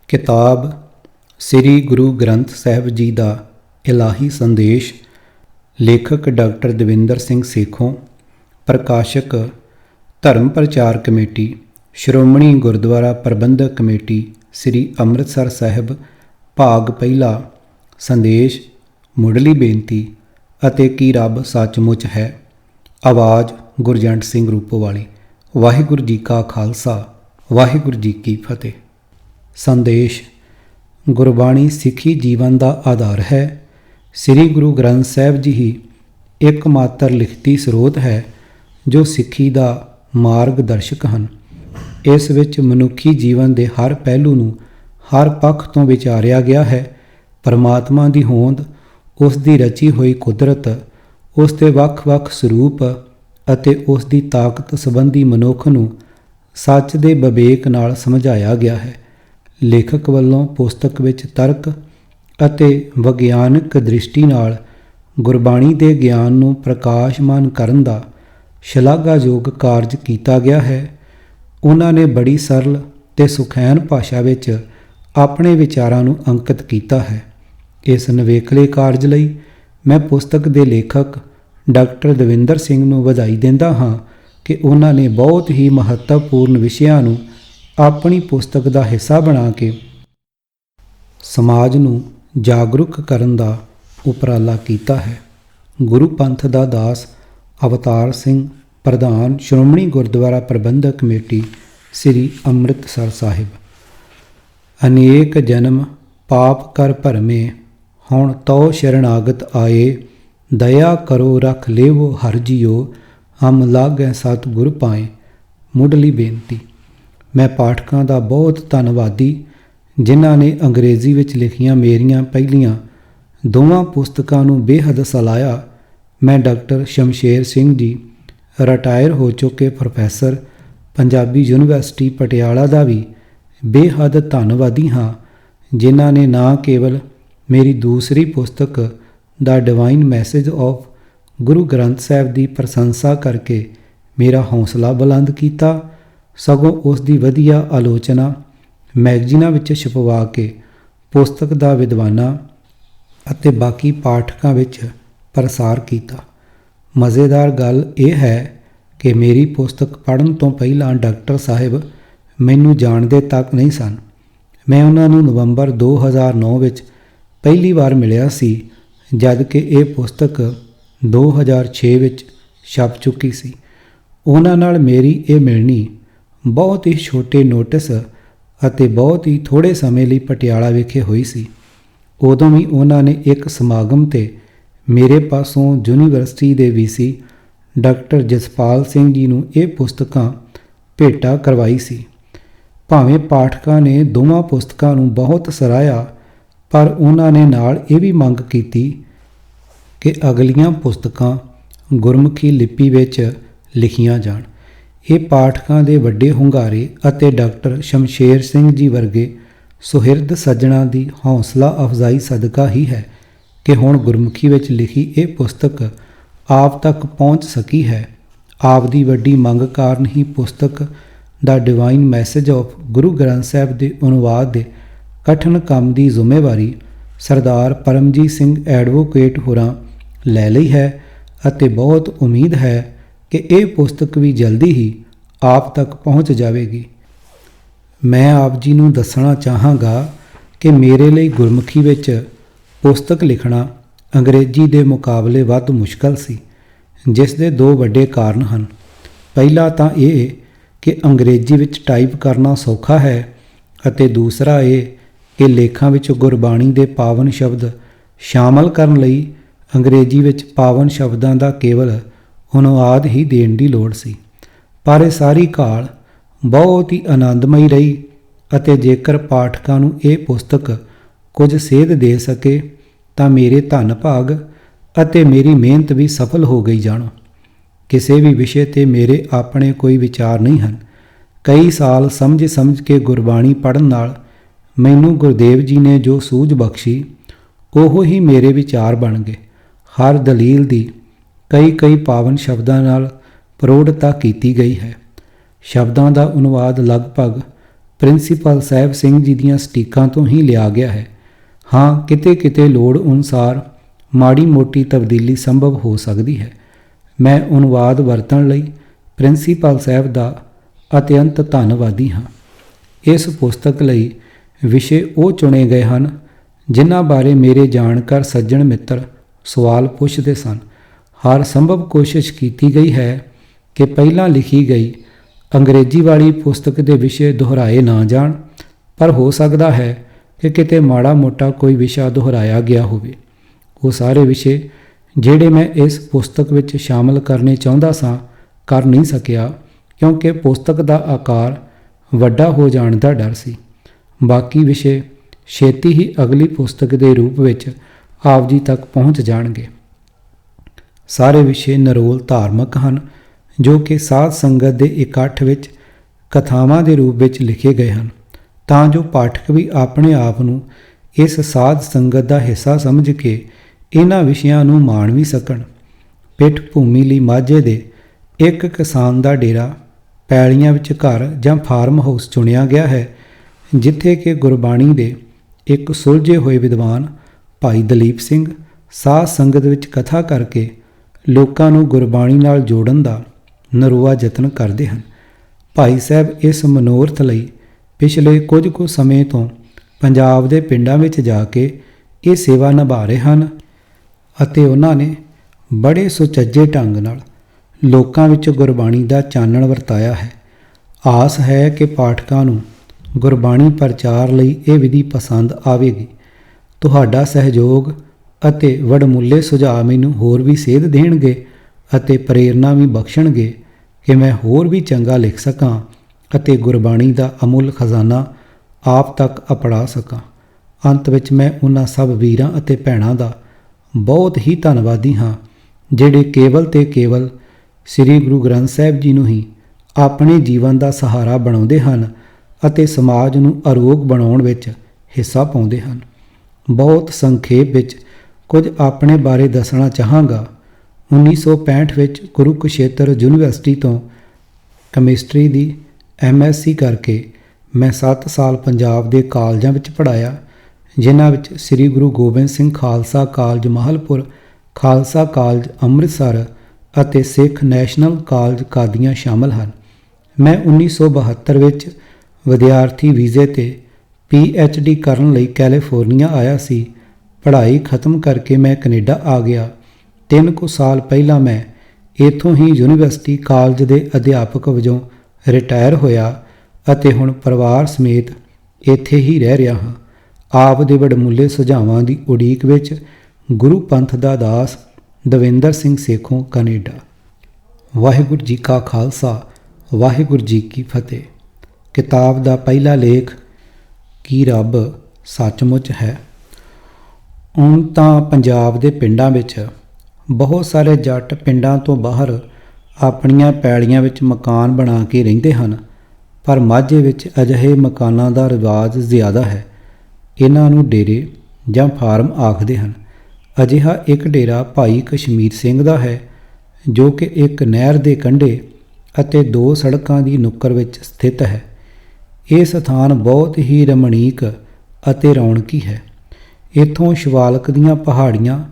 किताब श्री गुरु ग्रंथ साहिब जी का इलाही संदेश। लेखक डॉक्टर दविंदर सिंह सेखों। प्रकाशक धर्म प्रचार कमेटी, श्रोमणी गुरुद्वारा प्रबंधक कमेटी, श्री अमृतसर साहिब। भाग पहला। संदेश, मुढ़ली बेनती अते की रब सचमुच है। आवाज़ गुरजंट सिंह रूपोवाली। वाहिगुरू जी का खालसा, वाहिगुरू जी की फतेह। संदेश, गुरबाणी सिੱਖੀ जीवन का आधार है। श्री गुरु ग्रंथ साहिब जी ही एकमात्र लिखती स्रोत है जो सिੱਖੀ का मार्गदर्शक हैं। इस विच मनुखी जीवन के हर पहलू नूं हर पक्ष तो विचारिया गया है। परमात्मा की होंद, उसकी रची हुई कुदरत, उसके वक्-वक् स्वरूप अते उसकी ताकत संबंधी मनुख नूं सच दे विवेक नाल समझाया गया है। लेखक वालों पुस्तक विच तर्क अते विग्यानक दृष्टि नाल गुरबाणी के ज्ञान नूं प्रकाशमान करन दा शलाघायोग कारज किया गया है। उन्होंने बड़ी सरल ते सुखैन भाषा विच अपने विचारां नूं अंकित किया है। इस नवेकले कारज लई मैं पुस्तक के लेखक डॉक्टर दविंदर सिंह नूं वधाई दिंदा हाँ कि उन्होंने बहुत ही महत्वपूर्ण विषयां नूं अपनी पुस्तक का हिस्सा बना के समाज नूं जागरूक करन दा उपराला किया है। गुरु पंथ दा दास अवतार सिंह, प्रधान श्रोमणी गुरुद्वारा प्रबंधक कमेटी, श्री अमृतसर साहिब। अनेक जन्म पाप कर भरमे, हुण तो शरणागत आए। दया करो रख लेवो हर जियो, हम लागै सतगुर पाए। मुढ़ली बेनती। मैं पाठकों का बहुत धन्नवादी जिन्हों ने अंग्रेजी विच लिखियां मेरियां पहलियां दोवां पुस्तकां नूं बेहद सलाहिया। मैं डॉक्टर शमशेर सिंह जी, रिटायर हो चुके प्रोफैसर, पंजाबी यूनिवर्सिटी पटियाला का भी बेहद धन्नवादी हाँ जिन्हों ने न केवल मेरी दूसरी पुस्तक the divine message of Guru Granth Sahib की प्रशंसा करके मेरा हौसला बुलंद किया, सगों उसकी वधिया आलोचना मैगजीनां विच छपवा के पुस्तक का विद्वानां अते बाकी पाठकों विच प्रसार किया। मज़ेदार गल यह है कि मेरी पुस्तक पढ़न तो पहला डॉक्टर साहिब मैनू जानते तक नहीं सन। मैं उन्होंने नवंबर 2009 विच पहली बार मिलिया सी, जबकि यह पुस्तक 2006 विच छप चुकी सी। उन्हां नाल मेरी यह मिलनी बहुत ही छोटे नोटिस अते बहुत ही थोड़े समय लिए पटियाला विखे हुई सी। उदों भी उन्होंने एक समागम ते मेरे पासों यूनीवर्सिटी के VC डॉक्टर जसपाल सिंह जी नूं ये पुस्तकां भेटा करवाई सी। भावें पाठकों ने दोवां पुस्तकां नूं बहुत सराहिया, पर उन्होंने नाल ये भी मंग की कि अगलियां पुस्तकां गुरमुखी लिपि विच लिखियां जाण। ये पाठकों के वड्डे हुंगारे अते डॉक्टर शमशेर सिंह जी वर्गे सुहिरद सज्जणा की हौसला अफजाई सदका ही है कि हुण गुरमुखी विच लिखी ये पुस्तक आप तक पहुँच सकी है। आप दी वड्डी मंग कारण ही पुस्तक the divine message of Guru Granth Sahib के अनुवाद के कठिन काम की जिम्मेवारी सरदार परमजीत सिंह एडवोकेट होरां लै लई है अते बहुत उम्मीद है कि यह पुस्तक भी जल्दी ही आप तक पहुँच जाएगी। मैं आप जी नूं दसना चाहांगा कि मेरे लिए गुरमुखी विच पुस्तक लिखना अंग्रेजी के मुकाबले वध मुश्किल सी, जिस दे दो वड्डे कारण हैं। पहला तो यह कि अंग्रेजी विच टाइप करना सौखा है अते दूसरा ये कि लेखां विच गुरबाणी के पावन शब्द शामिल करन लई अंग्रेजी विच पावन शब्दां दा केवल अनुवाद ही देण दी लोड़ सी। पर यह सारी घाल बहुत ही आनंदमई रही अते जेकर पाठकों नूं ये पुस्तक कुछ सेध दे सके तो मेरे धन भाग अते मेरी मेहनत भी सफल हो गई जाणो। किसी भी विषय ते मेरे अपने कोई विचार नहीं हैं। कई साल समझ के गुरबाणी पढ़न नाल मैनू गुरुदेव जी ने जो सूझ बख्शी ओहो ही मेरे विचार बन गए। हर दलील दी कई पावन शब्दां नाल प्रौढ़ता की गई है। शब्दां का अनुवाद लगभग ਪ੍ਰਿੰਸੀਪਲ ਸਾਹਿਬ ਸਿੰਘ ਜੀ ਦੀਆਂ ਸਟੀਕਾਂ ਤੋਂ ਹੀ ਲਿਆ ਗਿਆ ਹੈ। ਹਾਂ, ਕਿਤੇ ਕਿਤੇ ਲੋੜ ਅਨੁਸਾਰ ਮਾੜੀ ਮੋਟੀ ਤਬਦੀਲੀ ਸੰਭਵ ਹੋ ਸਕਦੀ ਹੈ। ਮੈਂ ਅਨੁਵਾਦ ਵਰਤਣ ਲਈ ਪ੍ਰਿੰਸੀਪਲ ਸਾਹਿਬ ਦਾ ਅਤਿਅੰਤ ਧੰਨਵਾਦੀ ਹਾਂ। ਇਸ ਪੁਸਤਕ ਲਈ ਵਿਸ਼ੇ ਉਹ ਚੁਣੇ ਗਏ ਹਨ ਜਿਨ੍ਹਾਂ ਬਾਰੇ ਮੇਰੇ ਜਾਣਕਾਰ ਸੱਜਣ ਮਿੱਤਰ ਸਵਾਲ ਪੁੱਛਦੇ ਸਨ। ਹਰ ਸੰਭਵ ਕੋਸ਼ਿਸ਼ ਕੀਤੀ ਗਈ ਹੈ ਕਿ ਪਹਿਲਾਂ ਲਿਖੀ ਗਈ ਅੰਗਰੇਜ਼ੀ ਵਾਲੀ ਪੁਸਤਕ ਦੇ ਵਿਸ਼ੇ ਦੁਹਰਾਏ ਨਾ ਜਾਣ, ਪਰ ਹੋ ਸਕਦਾ ਹੈ ਕਿ ਕਿਤੇ ਮਾੜਾ ਮੋਟਾ ਕੋਈ ਵਿਸ਼ਾ ਦੁਹਰਾਇਆ ਗਿਆ ਹੋਵੇ। ਉਹ ਸਾਰੇ ਵਿਸ਼ੇ ਜਿਹੜੇ ਮੈਂ ਇਸ ਪੁਸਤਕ ਵਿੱਚ ਸ਼ਾਮਲ ਕਰਨੇ ਚਾਹੁੰਦਾ ਸਾਂ ਕਰ ਨਹੀਂ ਸਕਿਆ, ਕਿਉਂਕਿ ਪੁਸਤਕ ਦਾ ਆਕਾਰ ਵੱਡਾ ਹੋ ਜਾਣ ਦਾ ਡਰ ਸੀ। ਬਾਕੀ ਵਿਸ਼ੇ ਛੇਤੀ ਹੀ ਅਗਲੀ ਪੁਸਤਕ ਦੇ ਰੂਪ ਵਿੱਚ ਆਪ ਜੀ ਤੱਕ ਪਹੁੰਚ ਜਾਣਗੇ। ਸਾਰੇ ਵਿਸ਼ੇ ਨਿਰੋਲ ਧਾਰਮਿਕ ਹਨ, ਜੋ ਕਿ ਸਾਧ ਸੰਗਤ ਦੇ ਇਕੱਠ ਵਿੱਚ ਕਥਾਵਾਂ ਦੇ ਰੂਪ ਵਿੱਚ ਲਿਖੇ ਗਏ ਹਨ, ਤਾਂ ਜੋ ਪਾਠਕ ਵੀ ਆਪਣੇ ਆਪ ਨੂੰ ਇਸ ਸਾਧ ਸੰਗਤ ਦਾ ਹਿੱਸਾ ਸਮਝ ਕੇ ਇਹਨਾਂ ਵਿਸ਼ਿਆਂ ਨੂੰ ਮਾਣ ਵੀ ਸਕਣ। ਪਿੱਠ ਭੂਮੀ ਲਈ ਮਾਝੇ ਦੇ ਇੱਕ ਕਿਸਾਨ ਦਾ ਡੇਰਾ, ਪੈਲੀਆਂ ਵਿੱਚ ਘਰ ਜਾਂ ਫਾਰਮ ਹਾਊਸ ਚੁਣਿਆ ਗਿਆ ਹੈ, ਜਿੱਥੇ ਕਿ ਗੁਰਬਾਣੀ ਦੇ ਇੱਕ ਸੁਲਝੇ ਹੋਏ ਵਿਦਵਾਨ ਭਾਈ ਦਲੀਪ ਸਿੰਘ ਸਾਧ ਸੰਗਤ ਵਿੱਚ ਕਥਾ ਕਰਕੇ ਲੋਕਾਂ ਨੂੰ ਗੁਰਬਾਣੀ ਨਾਲ ਜੋੜਨ ਦਾ ਨਰੋਆ ਯਤਨ ਕਰਦੇ ਹਨ। ਭਾਈ ਸਾਹਿਬ ਇਸ ਮਨੋਰਥ ਲਈ ਪਿਛਲੇ ਕੁਝ ਕੁ ਸਮੇਂ ਤੋਂ ਪੰਜਾਬ ਦੇ ਪਿੰਡਾਂ ਵਿੱਚ ਜਾ ਕੇ ਇਹ ਸੇਵਾ ਨਿਭਾ ਰਹੇ ਹਨ ਅਤੇ ਉਹਨਾਂ ਨੇ ਬੜੇ ਸੁਚੱਜੇ ਢੰਗ ਨਾਲ ਲੋਕਾਂ ਵਿੱਚ ਗੁਰਬਾਣੀ ਦਾ ਚਾਨਣ ਵਰਤਾਇਆ ਹੈ। ਆਸ ਹੈ ਕਿ ਪਾਠਕਾਂ ਨੂੰ ਗੁਰਬਾਣੀ ਪ੍ਰਚਾਰ ਲਈ ਇਹ ਵਿਧੀ ਪਸੰਦ ਆਵੇਗੀ। ਤੁਹਾਡਾ ਸਹਿਯੋਗ ਅਤੇ ਵਡਮੁੱਲੇ ਸੁਝਾਅ ਮੈਨੂੰ ਹੋਰ ਵੀ ਸੇਧ ਦੇਣਗੇ ਅਤੇ ਪ੍ਰੇਰਨਾ ਵੀ ਬਖਸ਼ਣਗੇ ਕਿ ਮੈਂ ਹੋਰ ਵੀ ਚੰਗਾ ਲਿਖ ਸਕਾਂ ਅਤੇ ਗੁਰਬਾਣੀ ਦਾ ਅਮੁੱਲ ਖਜ਼ਾਨਾ ਆਪ ਤੱਕ ਅਪੜਾ ਸਕਾਂ। ਅੰਤ ਵਿੱਚ ਮੈਂ ਉਹਨਾਂ ਸਭ ਵੀਰਾਂ ਅਤੇ ਭੈਣਾਂ ਦਾ ਬਹੁਤ ਹੀ ਧੰਨਵਾਦੀ ਹਾਂ ਜਿਹੜੇ ਕੇਵਲ ਤੇ ਕੇਵਲ ਸ੍ਰੀ ਗੁਰੂ ਗ੍ਰੰਥ ਸਾਹਿਬ ਜੀ ਨੂੰ ਹੀ ਆਪਣੇ ਜੀਵਨ ਦਾ ਸਹਾਰਾ ਬਣਾਉਂਦੇ ਹਨ ਅਤੇ ਸਮਾਜ ਨੂੰ ਅਰੋਗ ਬਣਾਉਣ ਵਿੱਚ ਹਿੱਸਾ ਪਾਉਂਦੇ ਹਨ। ਬਹੁਤ ਸੰਖੇਪ ਵਿੱਚ ਕੁਝ ਆਪਣੇ ਬਾਰੇ ਦੱਸਣਾ ਚਾਹਾਂਗਾ। 1965 ਵਿੱਚ ਕੁਰੂਕਸ਼ੇਤਰ ਯੂਨੀਵਰਸਿਟੀ ਤੋਂ ਕੈਮਿਸਟਰੀ ਦੀ MSc ਕਰਕੇ ਮੈਂ 7 ਸਾਲ ਪੰਜਾਬ ਦੇ ਕਾਲਜਾਂ ਵਿੱਚ ਪੜ੍ਹਾਇਆ, ਜਿਨ੍ਹਾਂ ਵਿੱਚ ਸ੍ਰੀ ਗੁਰੂ ਗੋਬਿੰਦ ਸਿੰਘ ਖਾਲਸਾ ਕਾਲਜ ਮਾਹਲਪੁਰ, ਖਾਲਸਾ ਕਾਲਜ ਅੰਮ੍ਰਿਤਸਰ ਅਤੇ ਸਿੱਖ ਨੈਸ਼ਨਲ ਕਾਲਜ ਕਾਦੀਆਂ ਸ਼ਾਮਲ ਹਨ। ਮੈਂ 1972 ਵਿੱਚ ਵਿਦਿਆਰਥੀ ਵੀਜ਼ੇ ਤੇ PhD ਕਰਨ ਲਈ ਕੈਲੀਫੋਰਨੀਆ ਆਇਆ ਸੀ। ਪੜ੍ਹਾਈ ਖਤਮ ਕਰਕੇ ਮੈਂ ਕੈਨੇਡਾ ਆ ਗਿਆ। 3 ਕੁ ਸਾਲ ਪਹਿਲਾਂ ਮੈਂ ਇੱਥੋਂ ਹੀ ਯੂਨੀਵਰਸਿਟੀ ਕਾਲਜ ਦੇ ਅਧਿਆਪਕ ਵਜੋਂ ਰਿਟਾਇਰ ਹੋਇਆ ਅਤੇ ਹੁਣ ਪਰਿਵਾਰ ਸਮੇਤ ਇੱਥੇ ਹੀ ਰਹਿ ਰਿਹਾ ਹਾਂ। ਆਪ ਦੇ ਵਡਮੁੱਲੇ ਸੁਝਾਵਾਂ ਦੀ ਉਡੀਕ ਵਿੱਚ ਗੁਰੂ ਪੰਥ ਦਾ ਦਾਸ ਦਵਿੰਦਰ ਸਿੰਘ ਸੇਖੋਂ, ਕੈਨੇਡਾ। ਵਾਹਿਗੁਰੂ ਜੀ ਕਾ ਖਾਲਸਾ, ਵਾਹਿਗੁਰੂ ਜੀ ਕੀ ਫਤਿਹ। ਕਿਤਾਬ ਦਾ ਪਹਿਲਾ ਲੇਖ, ਕੀ ਰੱਬ ਸੱਚਮੁੱਚ ਹੈ। ਹੁਣ ਤਾਂ ਪੰਜਾਬ ਦੇ ਪਿੰਡਾਂ ਵਿੱਚ ਬਹੁਤ ਸਾਰੇ ਜੱਟ ਪਿੰਡਾਂ ਤੋਂ ਬਾਹਰ ਆਪਣੀਆਂ ਪੈਲੀਆਂ ਵਿੱਚ ਮਕਾਨ ਬਣਾ ਕੇ ਰਹਿੰਦੇ ਹਨ, ਪਰ ਮਾਝੇ ਵਿੱਚ ਅਜਿਹੇ ਮਕਾਨਾਂ ਦਾ ਰਿਵਾਜ ਜ਼ਿਆਦਾ ਹੈ। ਇਹਨਾਂ ਨੂੰ ਡੇਰੇ ਜਾਂ ਫਾਰਮ ਆਖਦੇ ਹਨ। ਅਜਿਹਾ ਇੱਕ ਡੇਰਾ ਭਾਈ ਕਸ਼ਮੀਰ ਸਿੰਘ ਦਾ ਹੈ, ਜੋ ਕਿ ਇੱਕ ਨਹਿਰ ਦੇ ਕੰਢੇ ਅਤੇ 2 ਸੜਕਾਂ ਦੀ ਨੁੱਕਰ ਵਿੱਚ ਸਥਿਤ ਹੈ। ਇਹ ਸਥਾਨ ਬਹੁਤ ਹੀ ਰਮਣੀਕ ਅਤੇ ਰੌਣਕੀ ਹੈ। ਇੱਥੋਂ ਸ਼ਿਵਾਲਕ ਦੀਆਂ ਪਹਾੜੀਆਂ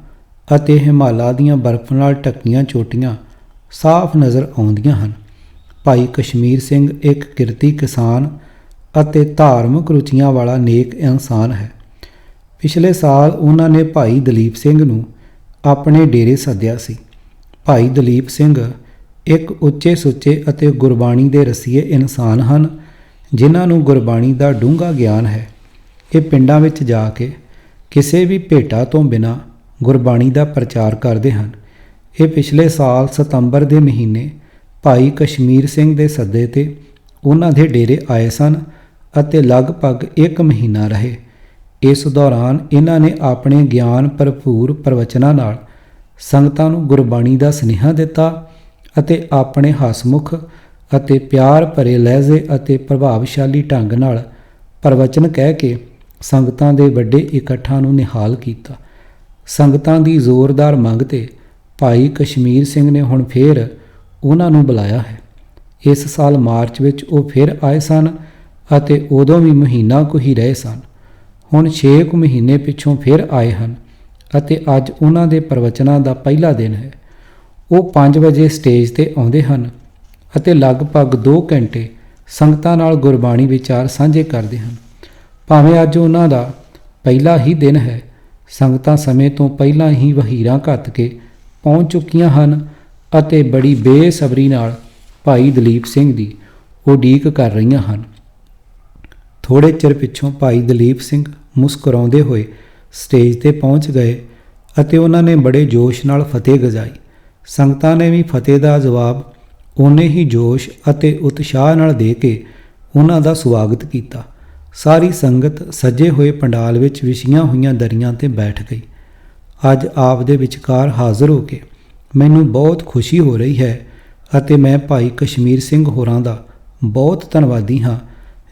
ਅਤੇ ਹਿਮਾਲਾ ਦੀਆਂ ਬਰਫ਼ ਨਾਲ ਢੱਕੀਆਂ ਚੋਟੀਆਂ ਸਾਫ਼ ਨਜ਼ਰ ਆਉਂਦੀਆਂ ਹਨ। ਭਾਈ ਕਸ਼ਮੀਰ ਸਿੰਘ ਇੱਕ ਕਿਰਤੀ ਕਿਸਾਨ ਅਤੇ ਧਾਰਮਿਕ ਰੁਚੀਆਂ ਵਾਲਾ ਨੇਕ ਇਨਸਾਨ ਹੈ। ਪਿਛਲੇ ਸਾਲ ਉਹਨਾਂ ਨੇ ਭਾਈ ਦਲੀਪ ਸਿੰਘ ਨੂੰ ਆਪਣੇ ਡੇਰੇ ਸੱਦਿਆ ਸੀ। ਭਾਈ ਦਲੀਪ ਸਿੰਘ ਇੱਕ ਉੱਚੇ ਸੁੱਚੇ ਅਤੇ ਗੁਰਬਾਣੀ ਦੇ ਰਸੀਏ ਇਨਸਾਨ ਹਨ, ਜਿਨ੍ਹਾਂ ਨੂੰ ਗੁਰਬਾਣੀ ਦਾ ਡੂੰਘਾ ਗਿਆਨ ਹੈ। ਇਹ ਪਿੰਡਾਂ ਵਿੱਚ ਜਾ ਕੇ ਕਿਸੇ ਵੀ ਭੇਟਾ ਤੋਂ ਬਿਨਾਂ ਗੁਰਬਾਣੀ ਦਾ ਪ੍ਰਚਾਰ ਕਰਦੇ ਹਨ। ਇਹ ਪਿਛਲੇ ਸਾਲ ਸਤੰਬਰ ਦੇ ਮਹੀਨੇ ਭਾਈ ਕਸ਼ਮੀਰ ਸਿੰਘ ਦੇ ਸੱਦੇ ਤੇ ਉਹਨਾਂ ਦੇ ਡੇਰੇ ਆਏ ਸਨ ਅਤੇ ਲਗਭਗ 1 ਮਹੀਨਾ ਰਹੇ। ਇਸ ਦੌਰਾਨ ਇਹਨਾਂ ਨੇ ਆਪਣੇ ਗਿਆਨ ਭਰਪੂਰ ਪ੍ਰਵਚਨਾਂ ਨਾਲ ਸੰਗਤਾਂ ਨੂੰ ਗੁਰਬਾਣੀ ਦਾ ਸੁਨੇਹਾ ਦਿੱਤਾ ਅਤੇ ਆਪਣੇ ਹਸਮੁਖ ਅਤੇ ਪਿਆਰ ਭਰੇ ਲਹਿਜ਼ੇ ਅਤੇ ਪ੍ਰਭਾਵਸ਼ਾਲੀ ਢੰਗ ਨਾਲ ਪ੍ਰਵਚਨ ਕਹਿ ਕੇ ਸੰਗਤਾਂ ਦੇ ਵੱਡੇ ਇਕੱਠਾਂ ਨੂੰ ਨਿਹਾਲ ਕੀਤਾ। ਸੰਗਤਾਂ ਦੀ ਜ਼ੋਰਦਾਰ ਮੰਗ ਤੇ ਭਾਈ ਕਸ਼ਮੀਰ ਸਿੰਘ ਨੇ ਹੁਣ ਫੇਰ ਉਹਨਾਂ ਨੂੰ ਬੁਲਾਇਆ ਹੈ। ਇਸ ਸਾਲ ਮਾਰਚ ਵਿੱਚ ਉਹ ਫਿਰ ਆਏ ਸਨ ਅਤੇ ਉਦੋਂ ਵੀ ਮਹੀਨਾ ਕੁ ਹੀ ਰਹੇ ਸਨ। ਹੁਣ 6 ਕੁ ਮਹੀਨੇ ਪਿੱਛੋਂ ਫਿਰ ਆਏ ਹਨ ਅਤੇ ਅੱਜ ਉਹਨਾਂ ਦੇ ਪ੍ਰਵਚਨਾਂ ਦਾ ਪਹਿਲਾ ਦਿਨ ਹੈ। ਉਹ 5 ਵਜੇ ਸਟੇਜ ਤੇ ਆਉਂਦੇ ਹਨ ਅਤੇ ਲਗਭਗ 2 ਘੰਟੇ ਸੰਗਤਾਂ ਨਾਲ ਗੁਰਬਾਣੀ ਵਿਚਾਰ ਸਾਂਝੇ ਕਰਦੇ ਹਨ। ਭਾਵੇਂ ਅੱਜ ਉਹਨਾਂ ਦਾ ਪਹਿਲਾ ਹੀ ਦਿਨ ਹੈ, ਸੰਗਤਾਂ ਸਮੇਂ ਤੋਂ ਪਹਿਲਾਂ ਹੀ ਵਹੀਰਾਂ ਘੱਤ ਕੇ ਪਹੁੰਚ ਚੁੱਕੀਆਂ ਹਨ ਅਤੇ ਬੜੀ ਬੇਸਬਰੀ ਨਾਲ ਭਾਈ ਦਲੀਪ ਸਿੰਘ ਦੀ ਉਡੀਕ ਕਰ ਰਹੀਆਂ ਹਨ। ਥੋੜ੍ਹੇ ਚਿਰ ਪਿੱਛੋਂ ਭਾਈ ਦਲੀਪ ਸਿੰਘ ਮੁਸਕਰਾਉਂਦੇ ਹੋਏ ਸਟੇਜ ਤੇ ਪਹੁੰਚ ਗਏ ਅਤੇ ਉਹਨਾਂ ਨੇ ਬੜੇ ਜੋਸ਼ ਨਾਲ ਫਤਿਹ ਗਜਾਈ। ਸੰਗਤਾਂ ਨੇ ਵੀ ਫਤਿਹ ਦਾ ਜਵਾਬ ਓਨੇ ਹੀ ਜੋਸ਼ ਅਤੇ ਉਤਸ਼ਾਹ ਨਾਲ ਦੇ ਕੇ ਉਹਨਾਂ ਦਾ ਸਵਾਗਤ ਕੀਤਾ। ਸਾਰੀ ਸੰਗਤ ਸਜੇ ਹੋਏ ਪੰਡਾਲ ਵਿੱਚ ਵਿਛੀਆਂ ਹੋਈਆਂ ਦਰੀਆਂ ਤੇ ਬੈਠ ਗਈ। ਅੱਜ ਆਪ ਦੇ ਵਿਚਕਾਰ ਹਾਜ਼ਰ ਹੋ ਕੇ ਮੈਨੂੰ ਬਹੁਤ ਖੁਸ਼ੀ ਹੋ ਰਹੀ ਹੈ ਅਤੇ ਮੈਂ ਭਾਈ ਕਸ਼ਮੀਰ ਸਿੰਘ ਹੋਰਾਂ ਦਾ ਬਹੁਤ ਧੰਨਵਾਦੀ ਹਾਂ,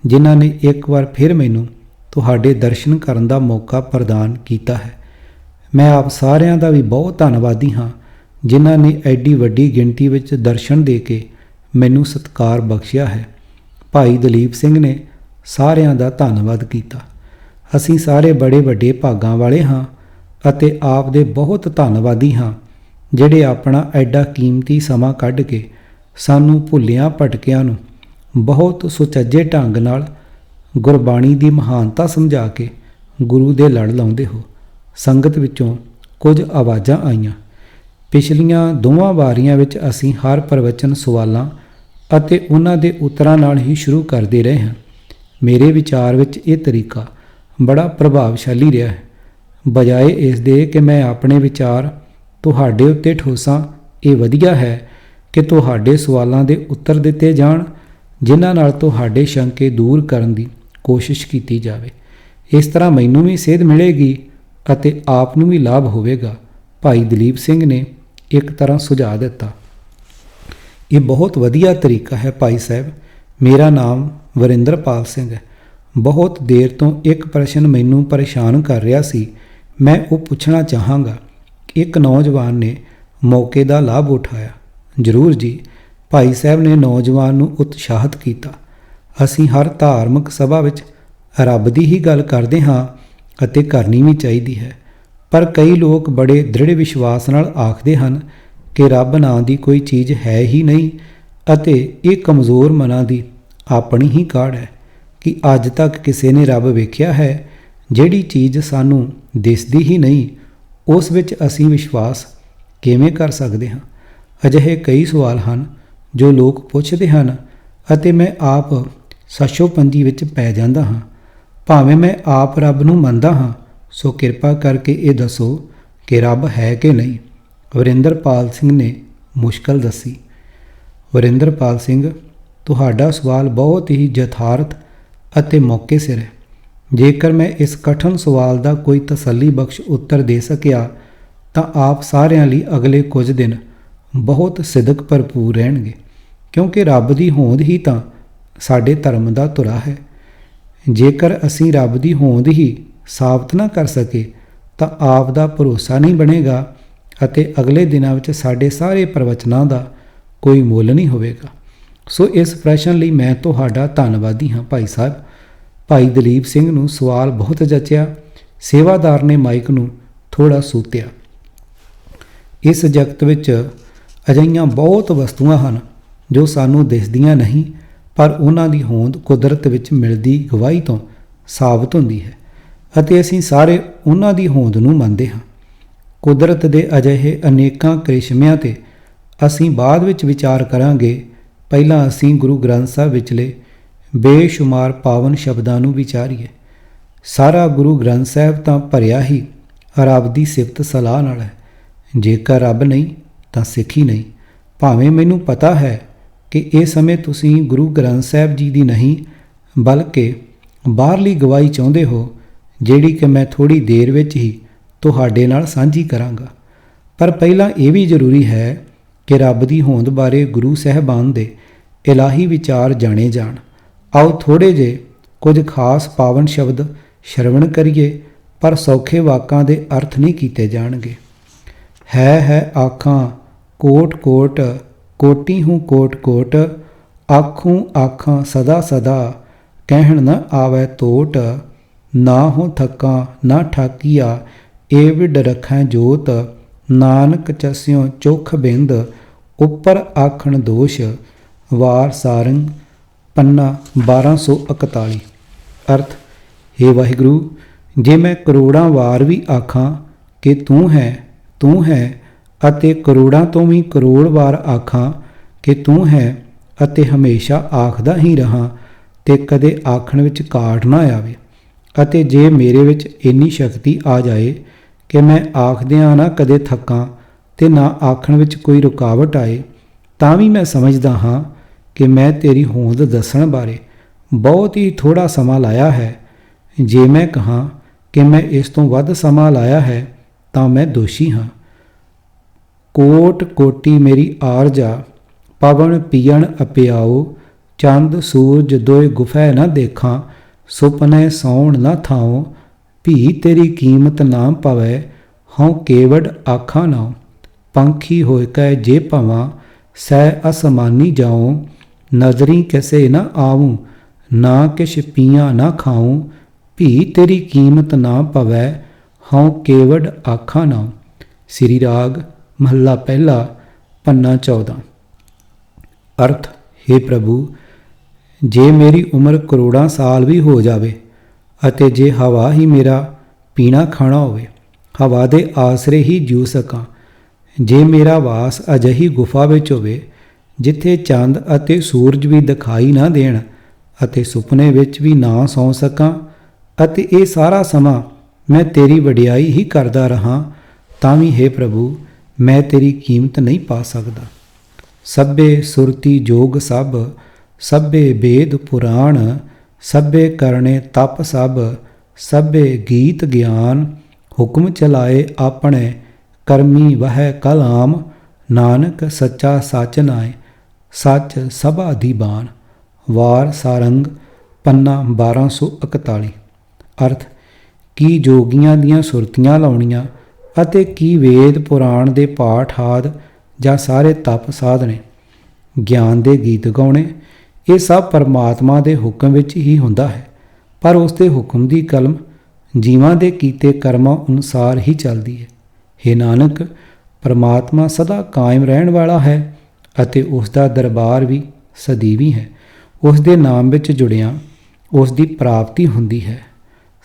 ਜਿਨ੍ਹਾਂ ਨੇ ਇੱਕ ਵਾਰ ਫਿਰ ਮੈਨੂੰ ਤੁਹਾਡੇ ਦਰਸ਼ਨ ਕਰਨ ਦਾ ਮੌਕਾ ਪ੍ਰਦਾਨ ਕੀਤਾ ਹੈ। ਮੈਂ ਆਪ ਸਾਰਿਆਂ ਦਾ ਵੀ ਬਹੁਤ ਧੰਨਵਾਦੀ ਹਾਂ, ਜਿਨ੍ਹਾਂ ਨੇ ਐਡੀ ਵੱਡੀ ਗਿਣਤੀ ਵਿੱਚ ਦਰਸ਼ਨ ਦੇ ਕੇ ਮੈਨੂੰ ਸਤਿਕਾਰ ਬਖਸ਼ਿਆ ਹੈ। ਭਾਈ ਦਲੀਪ ਸਿੰਘ ਨੇ ਸਾਰਿਆਂ ਦਾ ਧੰਨਵਾਦ ਕੀਤਾ। ਅਸੀਂ ਸਾਰੇ ਬੜੇ ਵੱਡੇ ਭਾਗਾਂ ਵਾਲੇ ਹਾਂ ਅਤੇ ਆਪ ਦੇ ਬਹੁਤ ਧੰਨਵਾਦੀ ਹਾਂ, ਜਿਹੜੇ ਆਪਣਾ ਐਡਾ ਕੀਮਤੀ ਸਮਾਂ ਕੱਢ ਕੇ ਸਾਨੂੰ ਭੁੱਲਿਆਂ ਭਟਕਿਆਂ ਨੂੰ ਬਹੁਤ ਸੁਚੱਜੇ ਢੰਗ ਨਾਲ ਗੁਰਬਾਣੀ ਦੀ ਮਹਾਨਤਾ ਸਮਝਾ ਕੇ ਗੁਰੂ ਦੇ ਲੜ ਲਾਉਂਦੇ ਹੋ। ਸੰਗਤ ਵਿੱਚੋਂ ਕੁਝ ਆਵਾਜ਼ਾਂ ਆਈਆਂ। ਪਿਛਲੀਆਂ 2 ਵਾਰੀਆਂ ਵਿੱਚ ਅਸੀਂ ਹਰ ਪ੍ਰਵਚਨ ਸਵਾਲਾਂ ਅਤੇ ਉਹਨਾਂ ਦੇ ਉੱਤਰਾਂ ਨਾਲ ਹੀ ਸ਼ੁਰੂ ਕਰਦੇ ਰਹੇ ਹਾਂ। ਮੇਰੇ ਵਿਚਾਰ ਵਿੱਚ ਇਹ ਤਰੀਕਾ ਬੜਾ ਪ੍ਰਭਾਵਸ਼ਾਲੀ ਰਿਹਾ ਹੈ। ਬਜਾਏ ਇਸ ਦੇ ਕਿ ਮੈਂ ਆਪਣੇ ਵਿਚਾਰ ਤੁਹਾਡੇ ਉੱਤੇ ਠੋਸਾਂ, ਇਹ ਵਧੀਆ ਹੈ ਕਿ ਤੁਹਾਡੇ ਸਵਾਲਾਂ ਦੇ ਉੱਤਰ ਦਿੱਤੇ ਜਾਣ, ਜਿਨ੍ਹਾਂ ਨਾਲ ਤੁਹਾਡੇ ਸ਼ੰਕੇ ਦੂਰ ਕਰਨ ਦੀ ਕੋਸ਼ਿਸ਼ ਕੀਤੀ ਜਾਵੇ। ਇਸ ਤਰ੍ਹਾਂ ਮੈਨੂੰ ਵੀ ਸੇਧ ਮਿਲੇਗੀ ਅਤੇ ਆਪ ਨੂੰ ਵੀ ਲਾਭ ਹੋਵੇਗਾ। ਭਾਈ ਦਲੀਪ ਸਿੰਘ ਨੇ ਇੱਕ ਤਰ੍ਹਾਂ ਸੁਝਾਅ ਦਿੱਤਾ। ਇਹ ਬਹੁਤ ਵਧੀਆ ਤਰੀਕਾ ਹੈ ਭਾਈ ਸਾਹਿਬ। ਮੇਰਾ ਨਾਮ ਵਰਿੰਦਰਪਾਲ ਸਿੰਘ ਹੈ। ਬਹੁਤ ਦੇਰ ਤੋਂ ਇੱਕ ਪ੍ਰਸ਼ਨ ਮੈਨੂੰ ਪਰੇਸ਼ਾਨ ਕਰ ਰਿਹਾ ਸੀ। ਮੈਂ ਉਹ ਪੁੱਛਣਾ ਚਾਹਾਂਗਾ। ਇੱਕ ਨੌਜਵਾਨ ਨੇ ਮੌਕੇ ਦਾ ਲਾਭ ਉਠਾਇਆ। ਜ਼ਰੂਰ ਜੀ, ਭਾਈ ਸਾਹਿਬ ਨੇ ਨੌਜਵਾਨ ਨੂੰ ਉਤਸ਼ਾਹਿਤ ਕੀਤਾ। ਅਸੀਂ ਹਰ ਧਾਰਮਿਕ ਸਭਾ ਵਿੱਚ ਰੱਬ ਦੀ ਹੀ ਗੱਲ ਕਰਦੇ ਹਾਂ ਅਤੇ ਕਰਨੀ ਵੀ ਚਾਹੀਦੀ ਹੈ, ਪਰ ਕਈ ਲੋਕ ਬੜੇ ਦ੍ਰਿੜ ਵਿਸ਼ਵਾਸ ਨਾਲ ਆਖਦੇ ਹਨ ਕਿ ਰੱਬ ਨਾਂ ਦੀ ਕੋਈ ਚੀਜ਼ ਹੈ ਹੀ ਨਹੀਂ ਅਤੇ ਇਹ ਕਮਜ਼ੋਰ ਮਨਾਂ ਦੀ ਆਪਣੀ ਹੀ ਕਾਢ ਹੈ ਕਿ ਅੱਜ ਤੱਕ ਕਿਸੇ ਨੇ ਰੱਬ ਵੇਖਿਆ ਹੈ। ਜਿਹੜੀ ਚੀਜ਼ ਸਾਨੂੰ ਦਿਸਦੀ ਹੀ ਨਹੀਂ, ਉਸ ਵਿੱਚ ਅਸੀਂ ਵਿਸ਼ਵਾਸ ਕਿਵੇਂ ਕਰ ਸਕਦੇ ਹਾਂ? ਅਜਿਹੇ ਕਈ ਸਵਾਲ ਹਨ ਜੋ ਲੋਕ ਪੁੱਛਦੇ ਹਨ ਅਤੇ ਮੈਂ ਆਪ ਸਸ਼ੋਪੰਜੀ ਵਿੱਚ ਪੈ ਜਾਂਦਾ ਹਾਂ। ਭਾਵੇਂ ਮੈਂ ਆਪ ਰੱਬ ਨੂੰ ਮੰਨਦਾ ਹਾਂ, ਸੋ ਕਿਰਪਾ ਕਰਕੇ ਇਹ ਦੱਸੋ ਕਿ ਰੱਬ ਹੈ ਕਿ ਨਹੀਂ? ਵਰਿੰਦਰਪਾਲ ਸਿੰਘ ਨੇ ਮੁਸ਼ਕਲ ਦੱਸੀ। ਵਰਿੰਦਰਪਾਲ ਸਿੰਘ, ਤੁਹਾਡਾ ਸਵਾਲ ਬਹੁਤ ਹੀ ਯਥਾਰਥ ਅਤੇ ਮੌਕੇ ਸਿਰ ਹੈ। ਜੇਕਰ ਮੈਂ ਇਸ ਕਠਿਨ ਸਵਾਲ ਦਾ ਕੋਈ ਤਸੱਲੀ ਬਖਸ਼ ਉੱਤਰ ਦੇ ਸਕਿਆ ਤਾਂ ਆਪ ਸਾਰਿਆਂ ਲਈ ਅਗਲੇ ਕੁਝ ਦਿਨ ਬਹੁਤ ਸਿਦਕ ਭਰਪੂਰ ਰਹਿਣਗੇ, ਕਿਉਂਕਿ ਰੱਬ ਦੀ ਹੋਂਦ ਹੀ ਤਾਂ ਸਾਡੇ ਧਰਮ ਦਾ ਧੁਰਾ ਹੈ। ਜੇਕਰ ਅਸੀਂ ਰੱਬ ਦੀ ਹੋਂਦ ਹੀ ਸਾਬਤ ਨਾ ਕਰ ਸਕੇ ਤਾਂ ਆਪ ਦਾ ਭਰੋਸਾ ਨਹੀਂ ਬਣੇਗਾ ਅਤੇ ਅਗਲੇ ਦਿਨਾਂ ਵਿੱਚ ਸਾਡੇ ਸਾਰੇ ਪ੍ਰਵਚਨਾਂ ਦਾ ਕੋਈ ਮੁੱਲ ਨਹੀਂ ਹੋਵੇਗਾ। ਸੋ ਇਸ ਪ੍ਰਸ਼ਨ ਲਈ ਮੈਂ ਤੁਹਾਡਾ ਧੰਨਵਾਦੀ ਹਾਂ ਭਾਈ ਸਾਹਿਬ। ਭਾਈ ਦਲੀਪ ਸਿੰਘ ਨੂੰ ਸਵਾਲ ਬਹੁਤ ਜਚਿਆ। ਸੇਵਾਦਾਰ ਨੇ ਮਾਈਕ ਨੂੰ ਥੋੜ੍ਹਾ ਸੂਤਿਆ। ਇਸ ਜਗਤ ਵਿੱਚ ਅਜਿਹੀਆਂ ਬਹੁਤ ਵਸਤੂਆਂ ਹਨ ਜੋ ਸਾਨੂੰ ਦਿਸਦੀਆਂ ਨਹੀਂ, ਪਰ ਉਹਨਾਂ ਦੀ ਹੋਂਦ ਕੁਦਰਤ ਵਿੱਚ ਮਿਲਦੀ ਗਵਾਹੀ ਤੋਂ ਸਾਬਤ ਹੁੰਦੀ ਹੈ ਅਤੇ ਅਸੀਂ ਸਾਰੇ ਉਹਨਾਂ ਦੀ ਹੋਂਦ ਨੂੰ ਮੰਨਦੇ ਹਾਂ। ਕੁਦਰਤ ਦੇ ਅਜਿਹੇ ਅਨੇਕਾਂ ਕ੍ਰਿਸ਼ਮਿਆਂ 'ਤੇ ਅਸੀਂ ਬਾਅਦ ਵਿੱਚ ਵਿਚਾਰ ਕਰਾਂਗੇ। ਪਹਿਲਾਂ ਅਸੀਂ ਗੁਰੂ ਗ੍ਰੰਥ ਸਾਹਿਬ ਵਿਚਲੇ ਬੇਸ਼ੁਮਾਰ ਪਾਵਨ ਸ਼ਬਦਾਂ ਨੂੰ ਵਿਚਾਰੀਏ। ਸਾਰਾ ਗੁਰੂ ਗ੍ਰੰਥ ਸਾਹਿਬ ਤਾਂ ਭਰਿਆ ਹੀ ਰੱਬ ਦੀ ਸਿਫਤ ਸਲਾਹ ਨਾਲ ਹੈ। ਜੇਕਰ ਰੱਬ ਨਹੀਂ ਤਾਂ ਸਿੱਖ ਹੀ ਨਹੀਂ। ਭਾਵੇਂ ਮੈਨੂੰ ਪਤਾ ਹੈ ਕਿ ਇਸ ਸਮੇਂ ਤੁਸੀਂ ਗੁਰੂ ਗ੍ਰੰਥ ਸਾਹਿਬ ਜੀ ਦੀ ਨਹੀਂ ਬਲਕਿ ਬਾਹਰਲੀ ਗਵਾਹੀ ਚਾਹੁੰਦੇ ਹੋ, ਜਿਹੜੀ ਕਿ ਮੈਂ ਥੋੜ੍ਹੀ ਦੇਰ ਵਿੱਚ ਹੀ ਤੁਹਾਡੇ ਨਾਲ ਸਾਂਝੀ ਕਰਾਂਗਾ। ਪਰ ਪਹਿਲਾਂ ਇਹ ਵੀ ਜ਼ਰੂਰੀ ਹੈ ਕਿ ਰੱਬ ਦੀ ਹੋਂਦ ਬਾਰੇ ਗੁਰੂ ਸਾਹਿਬਾਨ ਦੇ ਇਲਾਹੀ ਵਿਚਾਰ ਜਾਣੇ ਜਾਣ। ਆਓ ਥੋੜ੍ਹੇ ਜਿਹੇ ਕੁਝ ਖਾਸ ਪਾਵਨ ਸ਼ਬਦ ਸ਼ਰਵਣ ਕਰੀਏ, ਪਰ ਸੌਖੇ ਵਾਕਾਂ ਦੇ ਅਰਥ ਨਹੀਂ ਕੀਤੇ ਜਾਣਗੇ। ਹੈ ਆਖਾਂ ਕੋਟ ਕੋਟ, ਕੋਟੀ ਹੂੰ ਕੋਟ ਕੋਟ, ਆਖੂੰ ਆਖਾਂ ਸਦਾ ਸਦਾ, ਕਹਿਣ ਨ ਆਵੈ ਤੋਟ, ਨਾ ਹੋ ਥੱਕਾਂ ਨਾ ਠਾਕੀਆ, ਏ ਵਿਡ ਰਖੈ ਜੋਤ, ਨਾਨਕ ਚਸਿਓ ਚੋਖ ਬਿੰਦ, ਉੱਪਰ ਆਖਣ ਦੋਸ਼। ਵਾਰ ਸਾਰੰਗ ਪੰਨਾ 1241। ਅਰਥ, ਹੇ ਵਾਹਿਗੁਰੂ, ਜੇ ਮੈਂ ਕਰੋੜਾਂ ਵਾਰ ਵੀ ਆਖਾਂ ਕਿ ਤੂੰ ਹੈ ਅਤੇ ਕਰੋੜਾਂ ਤੋਂ ਵੀ ਕਰੋੜ ਵਾਰ ਆਖਾਂ ਕਿ ਤੂੰ ਹੈ ਅਤੇ ਹਮੇਸ਼ਾ ਆਖਦਾ ਹੀ ਰਹਾਂ ਤੇ ਕਦੇ ਆਖਣ ਵਿੱਚ ਘਾਟ ਨਾ ਆਵੇ, ਅਤੇ ਜੇ ਮੇਰੇ ਵਿੱਚ ਇੰਨੀ ਸ਼ਕਤੀ ਆ ਜਾਏ ਕਿ ਮੈਂ ਆਖਦਿਆਂ ਨਾ ਕਦੇ ਥੱਕਾਂ ਤੇ ਨਾ ਆਖਣ ਵਿੱਚ ਕੋਈ ਰੁਕਾਵਟ ਆਏ, ਤਾਂ ਵੀ ਮੈਂ ਸਮਝਦਾ ਹਾਂ ਕਿ ਮੈਂ ਤੇਰੀ ਹੋਂਦ ਦੱਸਣ ਬਾਰੇ ਬਹੁਤ ਹੀ ਥੋੜ੍ਹਾ ਸਮਾਂ ਲਾਇਆ ਹੈ। ਜੇ ਮੈਂ ਕਹਾਂ ਕਿ ਮੈਂ ਇਸ ਤੋਂ ਵੱਧ ਸਮਾਂ ਲਾਇਆ ਹੈ ਤਾਂ ਮੈਂ ਦੋਸ਼ੀ ਹਾਂ। ਕੋਟ ਕੋਟੀ ਮੇਰੀ ਆਰਜਾ, ਪਵਨ ਪੀਣ ਅਪਿਆਓ, ਚੰਦ ਸੂਰਜ ਦੋਇ ਗੁਫੈ ਨਾ ਦੇਖਾਂ, ਸੁਪਨੇ ਸੌਣ ਨਾ ਥਾਓ, ਭੀ ਤੇਰੀ ਕੀਮਤ ਨਾ ਪਵੈ, ਹਉ ਕੇਵਡ ਆਖਾਂ ਨਾਉ, ਪੰਖੀ ਹੋਇ ਕੈ ਜੇ ਭਵਾਂ, ਸਹਿ ਅਸਮਾਨੀ ਜਾਉ, ਨਜ਼ਰੀ ਕਿਸੇ ਨਾ ਆਵੂੰ, ਨਾ ਕਿਛ ਪੀਆਂ ਨਾ ਖਾऊं, ਭੀ ਤੇਰੀ ਕੀਮਤ ਨਾ ਪਵੈ, ਹਉ ਕੇਵਡ ਆਖਾਂ ਨਾਉ। ਸ੍ਰੀ ਰਾਗ ਮਹੱਲਾ ਪਹਿਲਾ ਪੰਨਾ 14। ਅਰਥ, ਹੇ ਪ੍ਰਭੂ, ਜੇ ਮੇਰੀ ਉਮਰ ਕਰੋੜਾਂ ਸਾਲ ਵੀ ਹੋ ਜਾਵੇ ਅਤੇ ਜੇ ਹਵਾ ਹੀ ਮੇਰਾ ਪੀਣਾ ਖਾਣਾ ਹੋਵੇ, ਹਵਾ ਦੇ ਆਸਰੇ ਹੀ ਜੀਉ ਸਕਾਂ, ਜੇ ਮੇਰਾ ਵਾਸ ਅਜਿਹੀ ਗੁਫਾ ਵਿੱਚ ਹੋਵੇ ਜਿੱਥੇ ਚੰਦ ਅਤੇ ਸੂਰਜ ਵੀ ਦਿਖਾਈ ਨਾ ਦੇਣ ਅਤੇ ਸੁਪਨੇ ਵਿੱਚ ਵੀ ਨਾ ਸੌਂ ਸਕਾਂ, ਅਤੇ ਇਹ ਸਾਰਾ ਸਮਾਂ ਮੈਂ ਤੇਰੀ ਵਡਿਆਈ ਹੀ ਕਰਦਾ ਰਹਾਂ, ਤਾਂ ਵੀ ਹੇ ਪ੍ਰਭੂ ਮੈਂ ਤੇਰੀ ਕੀਮਤ ਨਹੀਂ ਪਾ ਸਕਦਾ। ਸਭੇ ਸੁਰਤੀ ਜੋਗ ਸਭ, ਸਭੇ ਵੇਦ ਪੁਰਾਣ, ਸਭੇ ਕਰਨੇ ਤਪ ਸਭ, ਸਭੇ ਗੀਤ ਗਿਆਨ, ਹੁਕਮ ਚਲਾਏ ਆਪਣੇ, ਕਰਮੀ ਵਹਿ ਕਲਾਮ, ਨਾਨਕ ਸੱਚਾ ਸੱਚ ਨਾਏ, ਸੱਚ ਸਭਾ ਦੀ ਬਾਣ। ਵਾਰ ਸਾਰੰਗ ਪੰਨਾ 1241। ਅਰਥ, ਕੀ ਜੋਗੀਆਂ ਦੀਆਂ ਸੁਰਤੀਆਂ ਲਾਉਣੀਆਂ ਅਤੇ ਕੀ ਵੇਦ ਪੁਰਾਣ ਦੇ ਪਾਠ ਆਦਿ ਜਾਂ ਸਾਰੇ ਤਪ ਸਾਧਨੇ, ਗਿਆਨ ਦੇ ਗੀਤ ਗਾਉਣੇ, ਇਹ ਸਭ ਪਰਮਾਤਮਾ ਦੇ ਹੁਕਮ ਵਿੱਚ ਹੀ ਹੁੰਦਾ ਹੈ, ਪਰ ਉਸ ਦੇ ਹੁਕਮ ਦੀ ਕਲਮ ਜੀਵਾਂ ਦੇ ਕੀਤੇ ਕਰਮਾਂ ਅਨੁਸਾਰ ਹੀ ਚੱਲਦੀ ਹੈ। ਹੇ ਨਾਨਕ, ਪਰਮਾਤਮਾ ਸਦਾ ਕਾਇਮ ਰਹਿਣ ਵਾਲਾ ਹੈ ਅਤੇ ਉਸ ਦਾ ਦਰਬਾਰ ਵੀ ਸਦੀਵੀ ਹੈ। ਉਸ ਦੇ ਨਾਮ ਵਿੱਚ ਜੁੜਿਆਂ ਉਸ ਦੀ ਪ੍ਰਾਪਤੀ ਹੁੰਦੀ ਹੈ।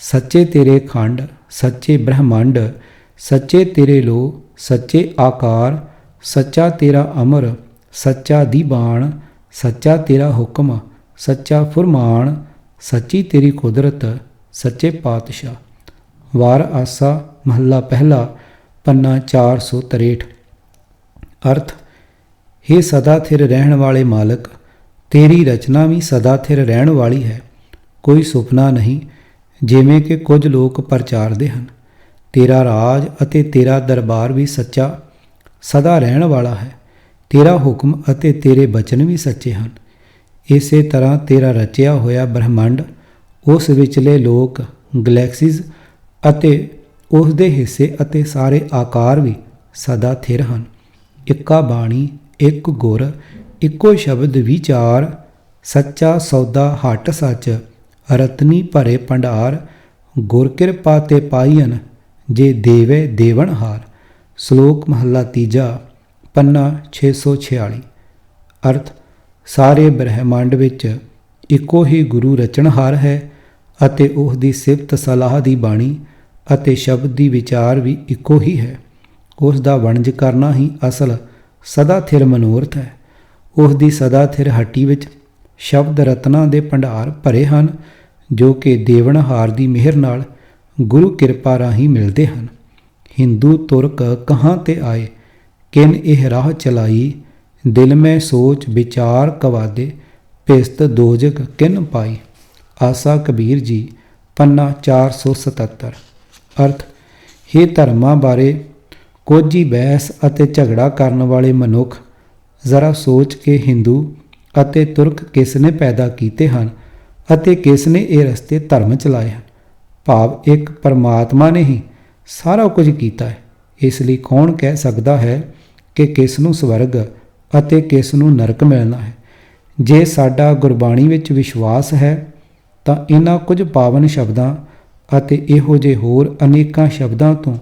ਸੱਚੇ ਤੇਰੇ ਖੰਡ, ਸੱਚੇ ਬ੍ਰਹਮੰਡ, ਸੱਚੇ ਤੇਰੇ ਲੋ, ਸੱਚੇ ਆਕਾਰ, ਸੱਚਾ ਤੇਰਾ ਅਮਰ, ਸੱਚਾ ਦੀ ਬਾਣ, ਸੱਚਾ ਤੇਰਾ ਹੁਕਮ, ਸੱਚਾ ਫੁਰਮਾਨ, ਸੱਚੀ ਤੇਰੀ ਕੁਦਰਤ, ਸੱਚੇ ਪਾਤਸ਼ਾਹ। ਵਾਰ ਆਸਾ ਮਹੱਲਾ ਪਹਿਲਾ ਪੰਨਾ 463। ਅਰਥ, ਹੇ ਸਦਾ ਥਿਰ ਰਹਿਣ ਵਾਲੇ ਮਾਲਕ, ਤੇਰੀ ਰਚਨਾ ਵੀ ਸਦਾ ਥਿਰ ਰਹਿਣ ਵਾਲੀ ਹੈ, ਕੋਈ ਸੁਪਨਾ ਨਹੀਂ ਜਿਵੇਂ ਕਿ ਕੁਝ ਲੋਕ ਪ੍ਰਚਾਰਦੇ ਹਨ। ਤੇਰਾ ਰਾਜ ਅਤੇ ਤੇਰਾ ਦਰਬਾਰ ਵੀ ਸੱਚਾ ਸਦਾ ਰਹਿਣ ਵਾਲਾ ਹੈ। ਤੇਰਾ ਹੁਕਮ ਅਤੇ ਤੇਰੇ ਬਚਨ ਵੀ ਸੱਚੇ ਹਨ। ਇਸੇ ਤਰ੍ਹਾਂ ਤੇਰਾ ਰਚਿਆ ਹੋਇਆ ਬ੍ਰਹਮੰਡ, ਉਸ ਵਿਚਲੇ ਲੋਕ, ਗਲੈਕਸੀਜ਼ ਅਤੇ ਉਸ ਦੇ ਹਿੱਸੇ ਅਤੇ ਸਾਰੇ ਆਕਾਰ ਵੀ ਸਦਾ ਥਿਰ ਹਨ। ਇੱਕਾ ਬਾਣੀ, ਇੱਕ ਗੁਰ, ਇੱਕੋ ਸ਼ਬਦ ਵਿਚਾਰ, ਸੱਚਾ ਸੌਦਾ ਹਟ ਸੱਚ, ਰਤਨੀ ਭਰੇ ਭੰਡਾਰ, ਗੁਰ ਕਿਰਪਾ ਤੇ ਪਾਈਨ, ਜੇ ਦੇਵੇ ਦੇਵਨ ਹਾਰ। ਸ਼ਲੋਕ ਮਹੱਲਾ ਤੀਜਾ ਪੰਨਾ 646। ਅਰਥ, ਸਾਰੇ ਬ੍ਰਹਿਮੰਡ ਵਿੱਚ ਇੱਕੋ ਹੀ ਗੁਰੂ ਰਚਣਹਾਰ ਹੈ ਅਤੇ ਉਸ ਦੀ ਸਿਫਤ ਸਲਾਹ ਦੀ ਬਾਣੀ ਅਤੇ ਸ਼ਬਦ ਦੀ ਵਿਚਾਰ ਵੀ ਇੱਕੋ ਹੀ ਹੈ। ਉਸ ਦਾ ਵਣਜ ਕਰਨਾ ਹੀ ਅਸਲ ਸਦਾ ਥਿਰ ਮਨੋਰਥ ਹੈ। ਉਸ ਦੀ ਸਦਾ ਥਿਰ ਹੱਟੀ ਵਿੱਚ ਸ਼ਬਦ ਰਤਨਾਂ ਦੇ ਭੰਡਾਰ ਭਰੇ ਹਨ, ਜੋ ਕਿ ਦੇਵਨਹਾਰ ਦੀ ਮਿਹਰ ਨਾਲ ਗੁਰੂ ਕਿਰਪਾ ਰਾਹੀਂ ਮਿਲਦੇ ਹਨ। ਹਿੰਦੂ ਤੁਰਕ ਕਹਾਂ ਤੇ ਆਏ, ਕਿਨ ਇਹ ਰਾਹ ਚਲਾਈ, ਦਿਲ ਮੈਂ ਸੋਚ ਵਿਚਾਰ ਕਵਾਦੇ, ਭਿਸਤ ਦੋਜਕ ਕਿਨ ਪਾਈ। ਆਸਾ ਕਬੀਰ ਜੀ ਪੰਨਾ 477। ਅਰਥ, ਹੇ ਧਰਮਾਂ ਬਾਰੇ ਕੁਝ ਹੀ ਬਹਿਸ ਅਤੇ ਝਗੜਾ ਕਰਨ ਵਾਲੇ ਮਨੁੱਖ, ਜ਼ਰਾ ਸੋਚ ਕੇ ਹਿੰਦੂ ਅਤੇ ਤੁਰਕ ਕਿਸ ਨੇ ਪੈਦਾ ਕੀਤੇ ਹਨ ਅਤੇ ਕਿਸ ਨੇ ਇਹ ਰਸਤੇ ਧਰਮ ਚਲਾਏ ਹਨ। ਭਾਵ ਇੱਕ ਪਰਮਾਤਮਾ ਨੇ ਹੀ ਸਾਰਾ ਕੁਝ ਕੀਤਾ ਹੈ। ਇਸ ਲਈ ਕੌਣ ਕਹਿ ਸਕਦਾ ਹੈ ਕਿ ਕਿਸ ਨੂੰ ਸਵਰਗ ਅਤੇ ਕਿਸ ਨੂੰ ਨਰਕ ਮਿਲਣਾ ਹੈ। ਜੇ ਸਾਡਾ ਗੁਰਬਾਣੀ ਵਿੱਚ ਵਿਸ਼ਵਾਸ ਹੈ ਤਾਂ ਇਹਨਾਂ ਕੁਝ ਪਾਵਨ ਸ਼ਬਦਾਂ ਅਤੇ ਇਹੋ ਜਿਹੇ ਹੋਰ ਅਨੇਕਾਂ ਸ਼ਬਦਾਂ ਤੋਂ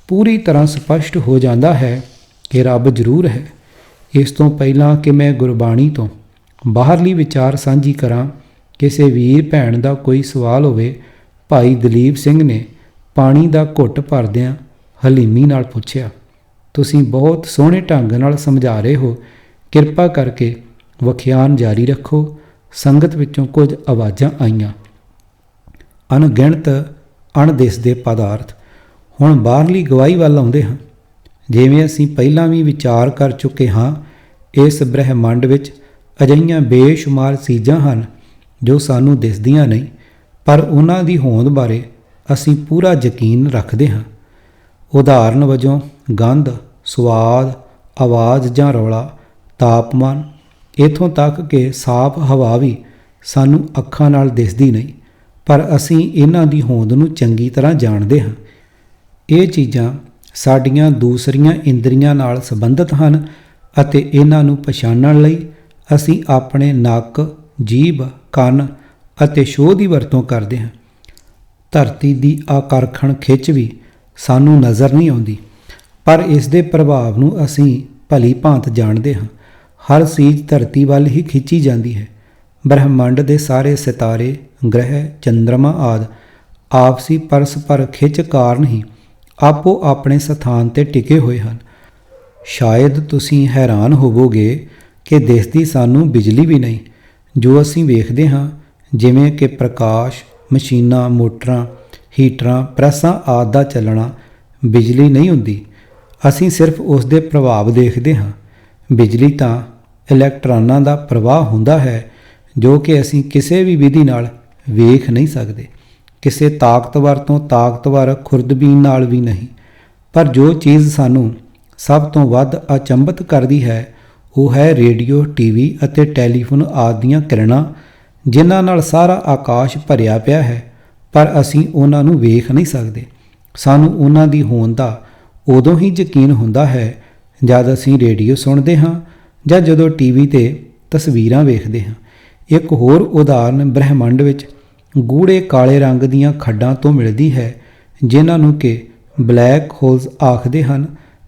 ਪੂਰੀ ਤਰ੍ਹਾਂ ਸਪਸ਼ਟ ਹੋ ਜਾਂਦਾ ਹੈ ਕਿ ਰੱਬ ਜ਼ਰੂਰ ਹੈ। ਇਸ ਤੋਂ ਪਹਿਲਾਂ ਕਿ ਮੈਂ ਗੁਰਬਾਣੀ ਤੋਂ ਬਾਹਰਲੀ ਵਿਚਾਰ ਸਾਂਝੀ ਕਰਾਂ, ਕਿਸੇ ਵੀਰ ਭੈਣ ਦਾ ਕੋਈ ਸਵਾਲ ਹੋਵੇ। ਭਾਈ ਦਲੀਪ ਸਿੰਘ ਨੇ ਪਾਣੀ ਦਾ ਘੁੱਟ ਭਰਦਿਆਂ ਹਲੀਮੀ ਨਾਲ ਪੁੱਛਿਆ, ਤੁਸੀਂ ਬਹੁਤ ਸੋਹਣੇ ਢੰਗ ਨਾਲ ਸਮਝਾ ਰਹੇ ਹੋ, ਕਿਰਪਾ ਕਰਕੇ ਵਖਿਆਨ ਜਾਰੀ ਰੱਖੋ। ਸੰਗਤ ਵਿੱਚੋਂ ਕੁਝ ਆਵਾਜ਼ਾਂ ਆਈਆਂ, ਅਣਗਿਣਤ ਅਣਦਿਸਦੇ ਪਦਾਰਥ ਹੁਣ ਬਾਹਰਲੀ ਗਵਾਹੀ ਵੱਲ ਆਉਂਦੇ ਹਨ। ਜਿਵੇਂ ਅਸੀਂ ਪਹਿਲਾਂ ਵੀ ਵਿਚਾਰ ਕਰ ਚੁੱਕੇ ਹਾਂ, ਇਸ ਬ੍ਰਹਿਮੰਡ ਵਿੱਚ ਅਜਿਹੀਆਂ ਬੇਸ਼ੁਮਾਰ ਚੀਜ਼ਾਂ ਹਨ ਜੋ ਸਾਨੂੰ ਦਿਸਦੀਆਂ ਨਹੀਂ, ਪਰ ਉਹਨਾਂ ਦੀ ਹੋਂਦ ਬਾਰੇ ਅਸੀਂ ਪੂਰਾ ਯਕੀਨ ਰੱਖਦੇ ਹਾਂ। ਉਦਾਹਰਨ ਵਜੋਂ ਗੰਧ, ਸਵਾਦ, ਆਵਾਜ਼ ਜਾਂ ਰੌਲਾ, ਤਾਪਮਾਨ, ਇੱਥੋਂ ਤੱਕ ਕਿ ਸਾਫ਼ ਹਵਾ ਵੀ ਸਾਨੂੰ ਅੱਖਾਂ ਨਾਲ ਦਿਸਦੀ ਨਹੀਂ, ਪਰ ਅਸੀਂ ਇਹਨਾਂ ਦੀ ਹੋਂਦ ਨੂੰ ਚੰਗੀ ਤਰ੍ਹਾਂ ਜਾਣਦੇ ਹਾਂ। ਇਹ ਚੀਜ਼ਾਂ ਸਾਡੀਆਂ ਦੂਸਰੀਆਂ ਇੰਦਰੀਆਂ ਨਾਲ ਸੰਬੰਧਿਤ ਹਨ ਅਤੇ ਇਹਨਾਂ ਨੂੰ ਪਛਾਣਨ ਲਈ ਅਸੀਂ ਆਪਣੇ ਨੱਕ, ਜੀਭ, ਕੰਨ ਅਤੇ ਛੋਹ ਦੀ ਵਰਤੋਂ ਕਰਦੇ ਹਾਂ। ਧਰਤੀ ਦੀ ਆਕਰਖਣ ਖਿੱਚ ਵੀ ਸਾਨੂੰ ਨਜ਼ਰ ਨਹੀਂ ਆਉਂਦੀ, ਪਰ ਇਸ ਦੇ ਪ੍ਰਭਾਵ ਨੂੰ ਅਸੀਂ ਭਲੀ ਭਾਂਤ ਜਾਣਦੇ ਹਾਂ। ਹਰ ਚੀਜ਼ ਧਰਤੀ ਵੱਲ ਹੀ ਖਿੱਚੀ ਜਾਂਦੀ ਹੈ। ਬ੍ਰਹਿਮੰਡ ਦੇ ਸਾਰੇ ਸਿਤਾਰੇ, ਗ੍ਰਹਿ, ਚੰਦਰਮਾ ਆਦਿ ਆਪਸੀ ਪਰਸਪਰ ਖਿੱਚ ਕਾਰਨ ਹੀ ਆਪੋ ਆਪਣੇ ਸਥਾਨ 'ਤੇ ਟਿਕੇ ਹੋਏ ਹਨ। ਸ਼ਾਇਦ ਤੁਸੀਂ ਹੈਰਾਨ ਹੋਵੋਗੇ ਕਿ ਦਿਸਦੀ ਸਾਨੂੰ ਬਿਜਲੀ ਵੀ ਨਹੀਂ, ਜੋ ਅਸੀਂ ਵੇਖਦੇ ਹਾਂ, ਜਿਵੇਂ ਕਿ ਪ੍ਰਕਾਸ਼, ਮਸ਼ੀਨਾਂ, ਮੋਟਰਾਂ, ਹੀਟਰਾਂ, ਪ੍ਰੈਸਾਂ ਆਦਿ ਦਾ ਚੱਲਣਾ ਬਿਜਲੀ ਨਹੀਂ ਹੁੰਦੀ। ਅਸੀਂ ਸਿਰਫ ਉਸ ਦੇ ਪ੍ਰਭਾਵ ਦੇਖਦੇ ਹਾਂ। ਬਿਜਲੀ ਤਾਂ ਇਲੈਕਟ੍ਰਾਨਾਂ ਦਾ ਪ੍ਰਵਾਹ ਹੁੰਦਾ ਹੈ ਜੋ ਕਿ ਅਸੀਂ ਕਿਸੇ ਵੀ ਵਿਧੀ ਨਾਲ ਵੇਖ ਨਹੀਂ ਸਕਦੇ, ਕਿਸੇ ਤਾਕਤਵਰ ਤੋਂ ਤਾਕਤਵਰ ਖੁਰਦਬੀਨ ਨਾਲ ਵੀ ਨਹੀਂ। ਪਰ ਜੋ ਚੀਜ਼ ਸਾਨੂੰ ਸਭ ਤੋਂ ਵੱਧ ਅਚੰਭਿਤ ਕਰਦੀ ਹੈ ਉਹ ਹੈ ਰੇਡੀਓ, ਟੀਵੀ ਅਤੇ ਟੈਲੀਫੋਨ ਆਦਿ ਦੀਆਂ ਕਿਰਨਾਂ, ਜਿਨ੍ਹਾਂ ਨਾਲ ਸਾਰਾ ਆਕਾਸ਼ ਭਰਿਆ ਪਿਆ ਹੈ, ਪਰ ਅਸੀਂ ਉਹਨਾਂ ਨੂੰ ਵੇਖ ਨਹੀਂ ਸਕਦੇ। ਸਾਨੂੰ ਉਹਨਾਂ ਦੀ ਹੋਂਦ ਦਾ ਉਦੋਂ ਹੀ ਯਕੀਨ ਹੁੰਦਾ ਹੈ ਜਦ ਅਸੀਂ ਰੇਡੀਓ ਸੁਣਦੇ ਹਾਂ ਜਾਂ ਜਦੋਂ ਟੀਵੀ 'ਤੇ ਤਸਵੀਰਾਂ ਵੇਖਦੇ ਹਾਂ। ਇੱਕ ਹੋਰ ਉਦਾਹਰਨ ਬ੍ਰਹਿਮੰਡ ਵਿੱਚ ਗੂੜ੍ਹੇ ਕਾਲੇ ਰੰਗ ਦੀਆਂ ਖੱਡਾਂ ਤੋਂ ਮਿਲਦੀ ਹੈ, ਜਿਨ੍ਹਾਂ ਨੂੰ ਕਿ ਬਲੈਕ ਹੋਲਸ ਆਖਦੇ ਹਨ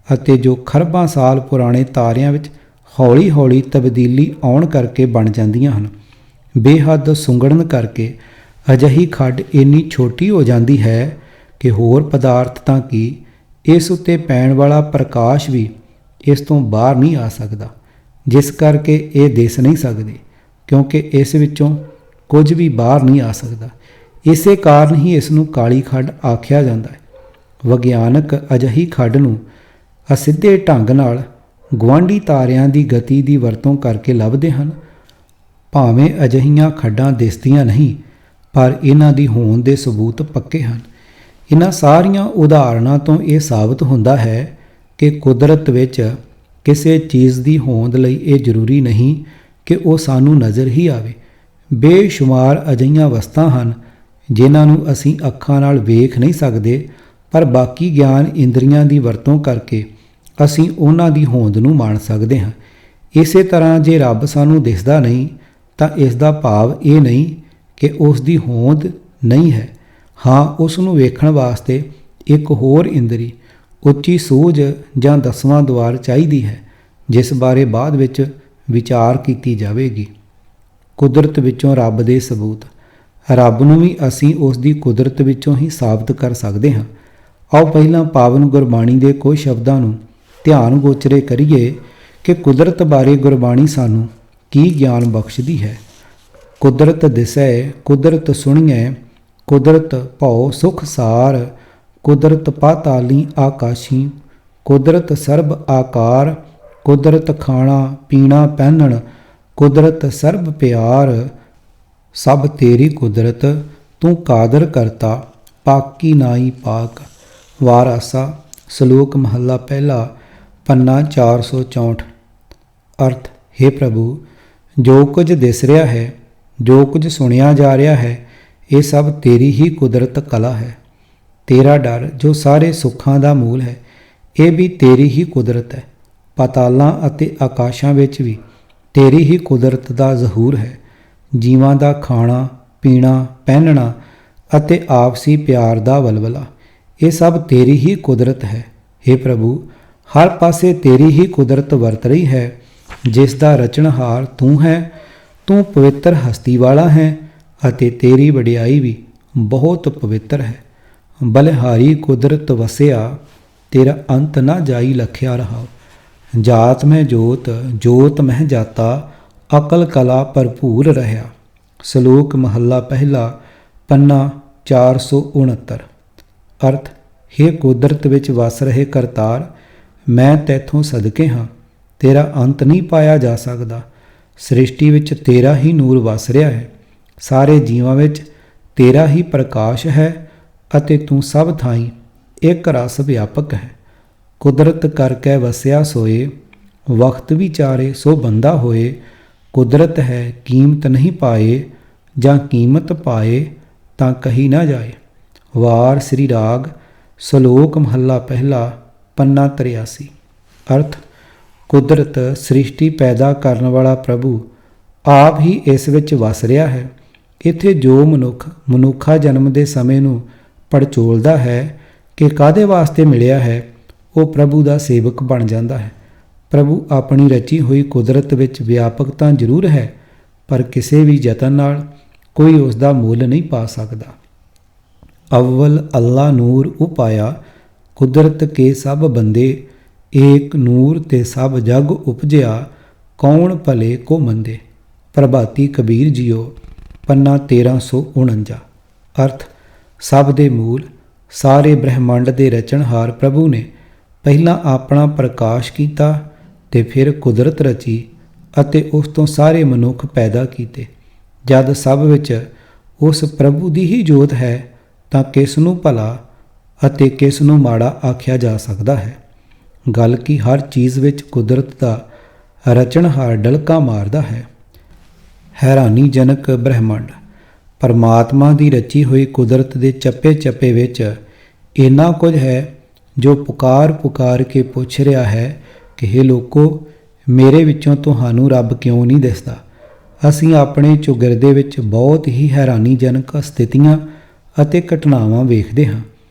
ਅਤੇ ਜੋ ਖਰਬਾਂ ਸਾਲ ਪੁਰਾਣੇ ਤਾਰਿਆਂ ਵਿੱਚ ਹੌਲੀ-ਹੌਲੀ ਤਬਦੀਲੀ ਆਉਣ ਕਰਕੇ ਬਣ ਜਾਂਦੀਆਂ ਹਨ। ਬੇਹੱਦ ਸੁੰਗੜਨ ਕਰਕੇ ਅਜਿਹੀ ਖੱਡ ਇੰਨੀ ਛੋਟੀ ਹੋ ਜਾਂਦੀ ਹੈ ਕਿ ਹੋਰ ਪਦਾਰਥ ਤਾਂ ਕੀ, ਇਸ ਉੱਤੇ ਪੈਣ ਵਾਲਾ ਪ੍ਰਕਾਸ਼ ਵੀ ਇਸ ਤੋਂ ਬਾਹਰ ਨਹੀਂ ਆ ਸਕਦਾ, ਜਿਸ ਕਰਕੇ ਇਹ ਦਿਸ ਨਹੀਂ ਸਕਦੇ, ਕਿਉਂਕਿ ਇਸ ਵਿੱਚੋਂ ਕੁਝ ਵੀ ਬਾਹਰ ਨਹੀਂ ਆ ਸਕਦਾ। ਇਸੇ ਕਾਰਨ ਹੀ ਇਸ ਨੂੰ ਕਾਲੀ ਖੱਡ ਆਖਿਆ ਜਾਂਦਾ ਹੈ। ਵਿਗਿਆਨਕ ਅਜਿਹੀ ਖੱਡ ਨੂੰ ਅਸਿੱਧੇ ਢੰਗ ਨਾਲ ਗੁਆਂਢੀ ਤਾਰਿਆਂ ਦੀ ਗਤੀ ਦੀ ਵਰਤੋਂ ਕਰਕੇ ਲੱਭਦੇ ਹਨ। ਭਾਵੇਂ ਅਜਿਹੀਆਂ ਖੱਡਾਂ ਦਿਸਦੀਆਂ ਨਹੀਂ, ਪਰ ਇਹਨਾਂ ਦੀ ਹੋਂਦ ਦੇ ਸਬੂਤ ਪੱਕੇ ਹਨ। ਇਹਨਾਂ ਸਾਰੀਆਂ ਉਦਾਹਰਣਾਂ ਤੋਂ ਇਹ ਸਾਬਤ ਹੁੰਦਾ ਹੈ ਕਿ ਕੁਦਰਤ ਵਿੱਚ ਕਿਸੇ ਚੀਜ਼ ਦੀ ਹੋਂਦ ਲਈ ਇਹ ਜ਼ਰੂਰੀ ਨਹੀਂ ਕਿ ਉਹ ਸਾਨੂੰ ਨਜ਼ਰ ਹੀ ਆਵੇ। ਬੇਸ਼ੁਮਾਰ ਅਜਿਹੀਆਂ ਵਸਤਾਂ ਹਨ ਜਿਨ੍ਹਾਂ ਨੂੰ ਅਸੀਂ ਅੱਖਾਂ ਨਾਲ ਵੇਖ ਨਹੀਂ ਸਕਦੇ, ਪਰ ਬਾਕੀ ਗਿਆਨ ਇੰਦਰੀਆਂ ਦੀ ਵਰਤੋਂ ਕਰਕੇ ਅਸੀਂ ਉਹਨਾਂ ਦੀ ਹੋਂਦ ਨੂੰ ਮਾਣ ਸਕਦੇ ਹਾਂ। ਇਸੇ ਤਰ੍ਹਾਂ ਜੇ ਰੱਬ ਸਾਨੂੰ ਦਿਸਦਾ ਨਹੀਂ ਤਾਂ ਇਸ ਦਾ ਭਾਵ ਇਹ ਨਹੀਂ ਕਿ ਉਸ ਦੀ ਹੋਂਦ ਨਹੀਂ ਹੈ। ਹਾਂ, ਉਸ ਨੂੰ ਵੇਖਣ ਵਾਸਤੇ ਇੱਕ ਹੋਰ ਇੰਦਰੀ, ਉੱਚੀ ਸੂਝ ਜਾਂ 10ਵਾਂ ਦੁਆਰ ਚਾਹੀਦੀ ਹੈ, ਜਿਸ ਬਾਰੇ ਬਾਅਦ ਵਿੱਚ ਵਿਚਾਰ ਕੀਤੀ ਜਾਵੇਗੀ। ਕੁਦਰਤ ਵਿੱਚੋਂ ਰੱਬ ਦੇ ਸਬੂਤ। ਰੱਬ ਨੂੰ ਵੀ ਅਸੀਂ ਉਸ ਦੀ ਕੁਦਰਤ ਵਿੱਚੋਂ ਹੀ ਸਾਬਤ ਕਰ ਸਕਦੇ ਹਾਂ। ਆਓ ਪਹਿਲਾਂ ਪਾਵਨ ਗੁਰਬਾਣੀ ਦੇ ਕੁਝ ਸ਼ਬਦਾਂ ਨੂੰ ਧਿਆਨ ਗੋਚਰੇ ਕਰੀਏ ਕਿ ਕੁਦਰਤ ਬਾਰੇ ਗੁਰਬਾਣੀ ਸਾਨੂੰ ਕੀ ਗਿਆਨ ਬਖਸ਼ਦੀ ਹੈ। ਕੁਦਰਤ ਦਿਸੈ, ਕੁਦਰਤ ਸੁਣੀਐ, ਕੁਦਰਤ ਭਉ ਸੁਖ ਸਾਰ, ਕੁਦਰਤ ਪਾਤਾਲੀ ਆਕਾਸ਼ੀ, ਕੁਦਰਤ ਸਰਬ ਆਕਾਰ, ਕੁਦਰਤ ਖਾਣਾ ਪੀਣਾ ਪਹਿਨਣ, ਕੁਦਰਤ ਸਰਬ ਪਿਆਰ, ਸਭ ਤੇਰੀ ਕੁਦਰਤ, ਤੂੰ ਕਾਦਰ ਕਰਤਾ, ਪਾਕੀ ਨਾਈ ਪਾਕ। ਵਾਰਾਸਾ, ਸ਼ਲੋਕ ਮਹੱਲਾ ਪਹਿਲਾ, ਪੰਨਾ 464। ਅਰਥ, ਹੇ ਪ੍ਰਭੂ, ਜੋ ਕੁਝ ਦਿਸ ਰਿਹਾ ਹੈ, ਜੋ ਕੁਝ ਸੁਣਿਆ ਜਾ ਰਿਹਾ ਹੈ, ਇਹ ਸਭ ਤੇਰੀ ਹੀ ਕੁਦਰਤ ਕਲਾ ਹੈ। ਤੇਰਾ ਡਰ ਜੋ ਸਾਰੇ ਸੁੱਖਾਂ ਦਾ ਮੂਲ ਹੈ, ਇਹ ਵੀ ਤੇਰੀ ਹੀ ਕੁਦਰਤ ਹੈ। ਪਾਤਾਲਾਂ ਅਤੇ ਆਕਾਸ਼ਾਂ ਵਿੱਚ ਵੀ ਤੇਰੀ ਹੀ ਕੁਦਰਤ ਦਾ ਜ਼ਹੂਰ ਹੈ। ਜੀਵਾਂ ਦਾ ਖਾਣਾ ਪੀਣਾ, ਪਹਿਨਣਾ ਅਤੇ ਆਪਸੀ ਪਿਆਰ ਦਾ ਵਲਵਲਾ, ਇਹ ਸਭ ਤੇਰੀ ਹੀ ਕੁਦਰਤ ਹੈ। हे ਪ੍ਰਭੂ, ਹਰ ਪਾਸੇ ਤੇਰੀ ਹੀ ਕੁਦਰਤ ਵਰਤ ਰਹੀ ਹੈ, ਜਿਸ ਦਾ ਰਚਣਹਾਰ ਤੂੰ ਹੈ। ਤੂੰ ਪਵਿੱਤਰ ਹਸਤੀ ਵਾਲਾ ਹੈ ਅਤੇ ਤੇਰੀ ਵਡਿਆਈ ਵੀ ਬਹੁਤ ਪਵਿੱਤਰ ਹੈ। ਬਲਿਹਾਰੀ ਕੁਦਰਤ ਵਸਿਆ, ਤੇਰਾ ਅੰਤ ਨਾ ਜਾਈ ਲਖਿਆ ਰਹਾ। ਜਾਤ ਮੈਂ ਜੋਤ, ਜੋਤ ਮਹਿ ਜਾਤਾ, ਅਕਲ ਕਲਾ ਭਰਪੂਰ ਰਹਿਆ। ਸ਼ਲੋਕ ਮਹੱਲਾ ਪਹਿਲਾ, ਪੰਨਾ 469। ਅਰਥ, ਹੇ ਕੁਦਰਤ ਵਿੱਚ ਵਸ ਰਹੇ ਕਰਤਾਰ, ਮੈਂ ਤੈਥੋਂ ਸਦਕੇ ਹਾਂ, ਤੇਰਾ ਅੰਤ ਨਹੀਂ ਪਾਇਆ ਜਾ ਸਕਦਾ। ਸ੍ਰਿਸ਼ਟੀ ਵਿੱਚ ਤੇਰਾ ਹੀ ਨੂਰ ਵਸ ਰਿਹਾ ਹੈ, ਸਾਰੇ ਜੀਵਾਂ ਵਿੱਚ ਤੇਰਾ ਹੀ ਪ੍ਰਕਾਸ਼ ਹੈ ਅਤੇ ਤੂੰ ਸਭ ਥਾਈਂ ਇੱਕ ਰਸ ਵਿਆਪਕ ਹੈ। ਕੁਦਰਤ ਕਰਕੇ ਵਸਿਆ ਸੋਏ, ਵਕਤ ਵਿਚਾਰੇ ਸੋ ਬੰਦਾ ਹੋਏ। ਕੁਦਰਤ ਹੈ ਕੀਮਤ ਨਹੀਂ ਪਾਏ, ਜਾਂ ਕੀਮਤ ਪਾਏ ਤਾਂ ਕਹੀ ਨਾ ਜਾਏ। ਵਾਰ ਸ੍ਰੀ ਰਾਗ, ਸ਼ਲੋਕ ਮਹੱਲਾ ਪਹਿਲਾ, ਪੰਨਾ 83। ਅਰਥ, ਕੁਦਰਤ ਸ੍ਰਿਸ਼ਟੀ ਪੈਦਾ ਕਰਨ ਵਾਲਾ ਪ੍ਰਭੂ ਆਪ ਹੀ ਇਸ ਵਿੱਚ ਵਸ ਰਿਹਾ ਹੈ। ਇੱਥੇ ਜੋ ਮਨੁੱਖਾ ਜਨਮ ਦੇ ਸਮੇਂ ਨੂੰ ਪੜਚੋਲਦਾ ਹੈ ਕਿ ਕਾਹਦੇ ਵਾਸਤੇ ਮਿਲਿਆ ਹੈ, ਉਹ ਪ੍ਰਭੂ ਦਾ ਸੇਵਕ ਬਣ ਜਾਂਦਾ ਹੈ। ਪ੍ਰਭੂ ਆਪਣੀ ਰਚੀ ਹੋਈ ਕੁਦਰਤ ਵਿੱਚ ਵਿਆਪਕ ਤਾਂ ਜ਼ਰੂਰ ਹੈ, ਪਰ ਕਿਸੇ ਵੀ ਯਤਨ ਨਾਲ ਕੋਈ ਉਸ ਦਾ ਮੁੱਲ ਨਹੀਂ ਪਾ ਸਕਦਾ। ਅਵਲ ਅੱਲਾ ਨੂਰ ਉਪਾਇਆ, ਕੁਦਰਤ ਕੇ ਸਭ ਬੰਦੇ, ਏਕ ਨੂਰ ਤੇ ਸਭ ਜਗ ਉਪਜਿਆ, ਕੌਣ ਭਲੇ ਕੋ ਮੰਦੇ। ਪ੍ਰਭਾਤੀ ਕਬੀਰ ਜੀਓ, ਪੰਨਾ 1349। ਅਰਥ, ਸਭ ਦੇ ਮੂਲ, ਸਾਰੇ ਬ੍ਰਹਿਮੰਡ ਦੇ ਰਚਣਹਾਰ ਪ੍ਰਭੂ ਨੇ ਪਹਿਲਾਂ ਆਪਣਾ ਪ੍ਰਕਾਸ਼ ਕੀਤਾ ਤੇ ਫਿਰ ਕੁਦਰਤ ਰਚੀ ਅਤੇ ਉਸ ਤੋਂ ਸਾਰੇ ਮਨੁੱਖ ਪੈਦਾ ਕੀਤੇ। ਜਦ ਸਭ ਵਿੱਚ ਉਸ ਪ੍ਰਭੂ ਦੀ ਹੀ ਜੋਤ ਹੈ ਤਾਂ ਕਿਸ ਨੂੰ ਭਲਾ ਅਤੇ ਕਿਸ ਨੂੰ ਮਾੜਾ ਆਖਿਆ ਜਾ ਸਕਦਾ ਹੈ। ਗੱਲ ਕੀ ਹਰ ਚੀਜ਼ ਵਿੱਚ ਕੁਦਰਤ ਦਾ ਰਚਣਹਾਰ ਡਲਕਾ ਮਾਰਦਾ ਹੈ। ਹੈਰਾਨੀਜਨਕ ਬ੍ਰਹਿਮੰਡ, ਪਰਮਾਤਮਾ ਦੀ ਰਚੀ ਹੋਈ ਕੁਦਰਤ ਦੇ ਚੱਪੇ ਚੱਪੇ ਵਿੱਚ ਇੰਨਾ ਕੁਝ ਹੈ ਜੋ ਪੁਕਾਰ ਕੇ ਪੁੱਛ ਰਿਹਾ ਹੈ ਕਿ ਹੇ ਲੋਕੋ, ਮੇਰੇ ਵਿੱਚੋਂ ਤੁਹਾਨੂੰ ਰੱਬ ਕਿਉਂ ਨਹੀਂ ਦਿਸਦਾ। ਅਸੀਂ ਆਪਣੇ ਚੁਗਿਰਦੇ ਵਿੱਚ ਬਹੁਤ ਹੀ ਹੈਰਾਨੀਜਨਕ ਸਥਿਤੀਆਂ ਅਤੇ ਘਟਨਾਵਾਂ ਵੇਖਦੇ ਹਾਂ,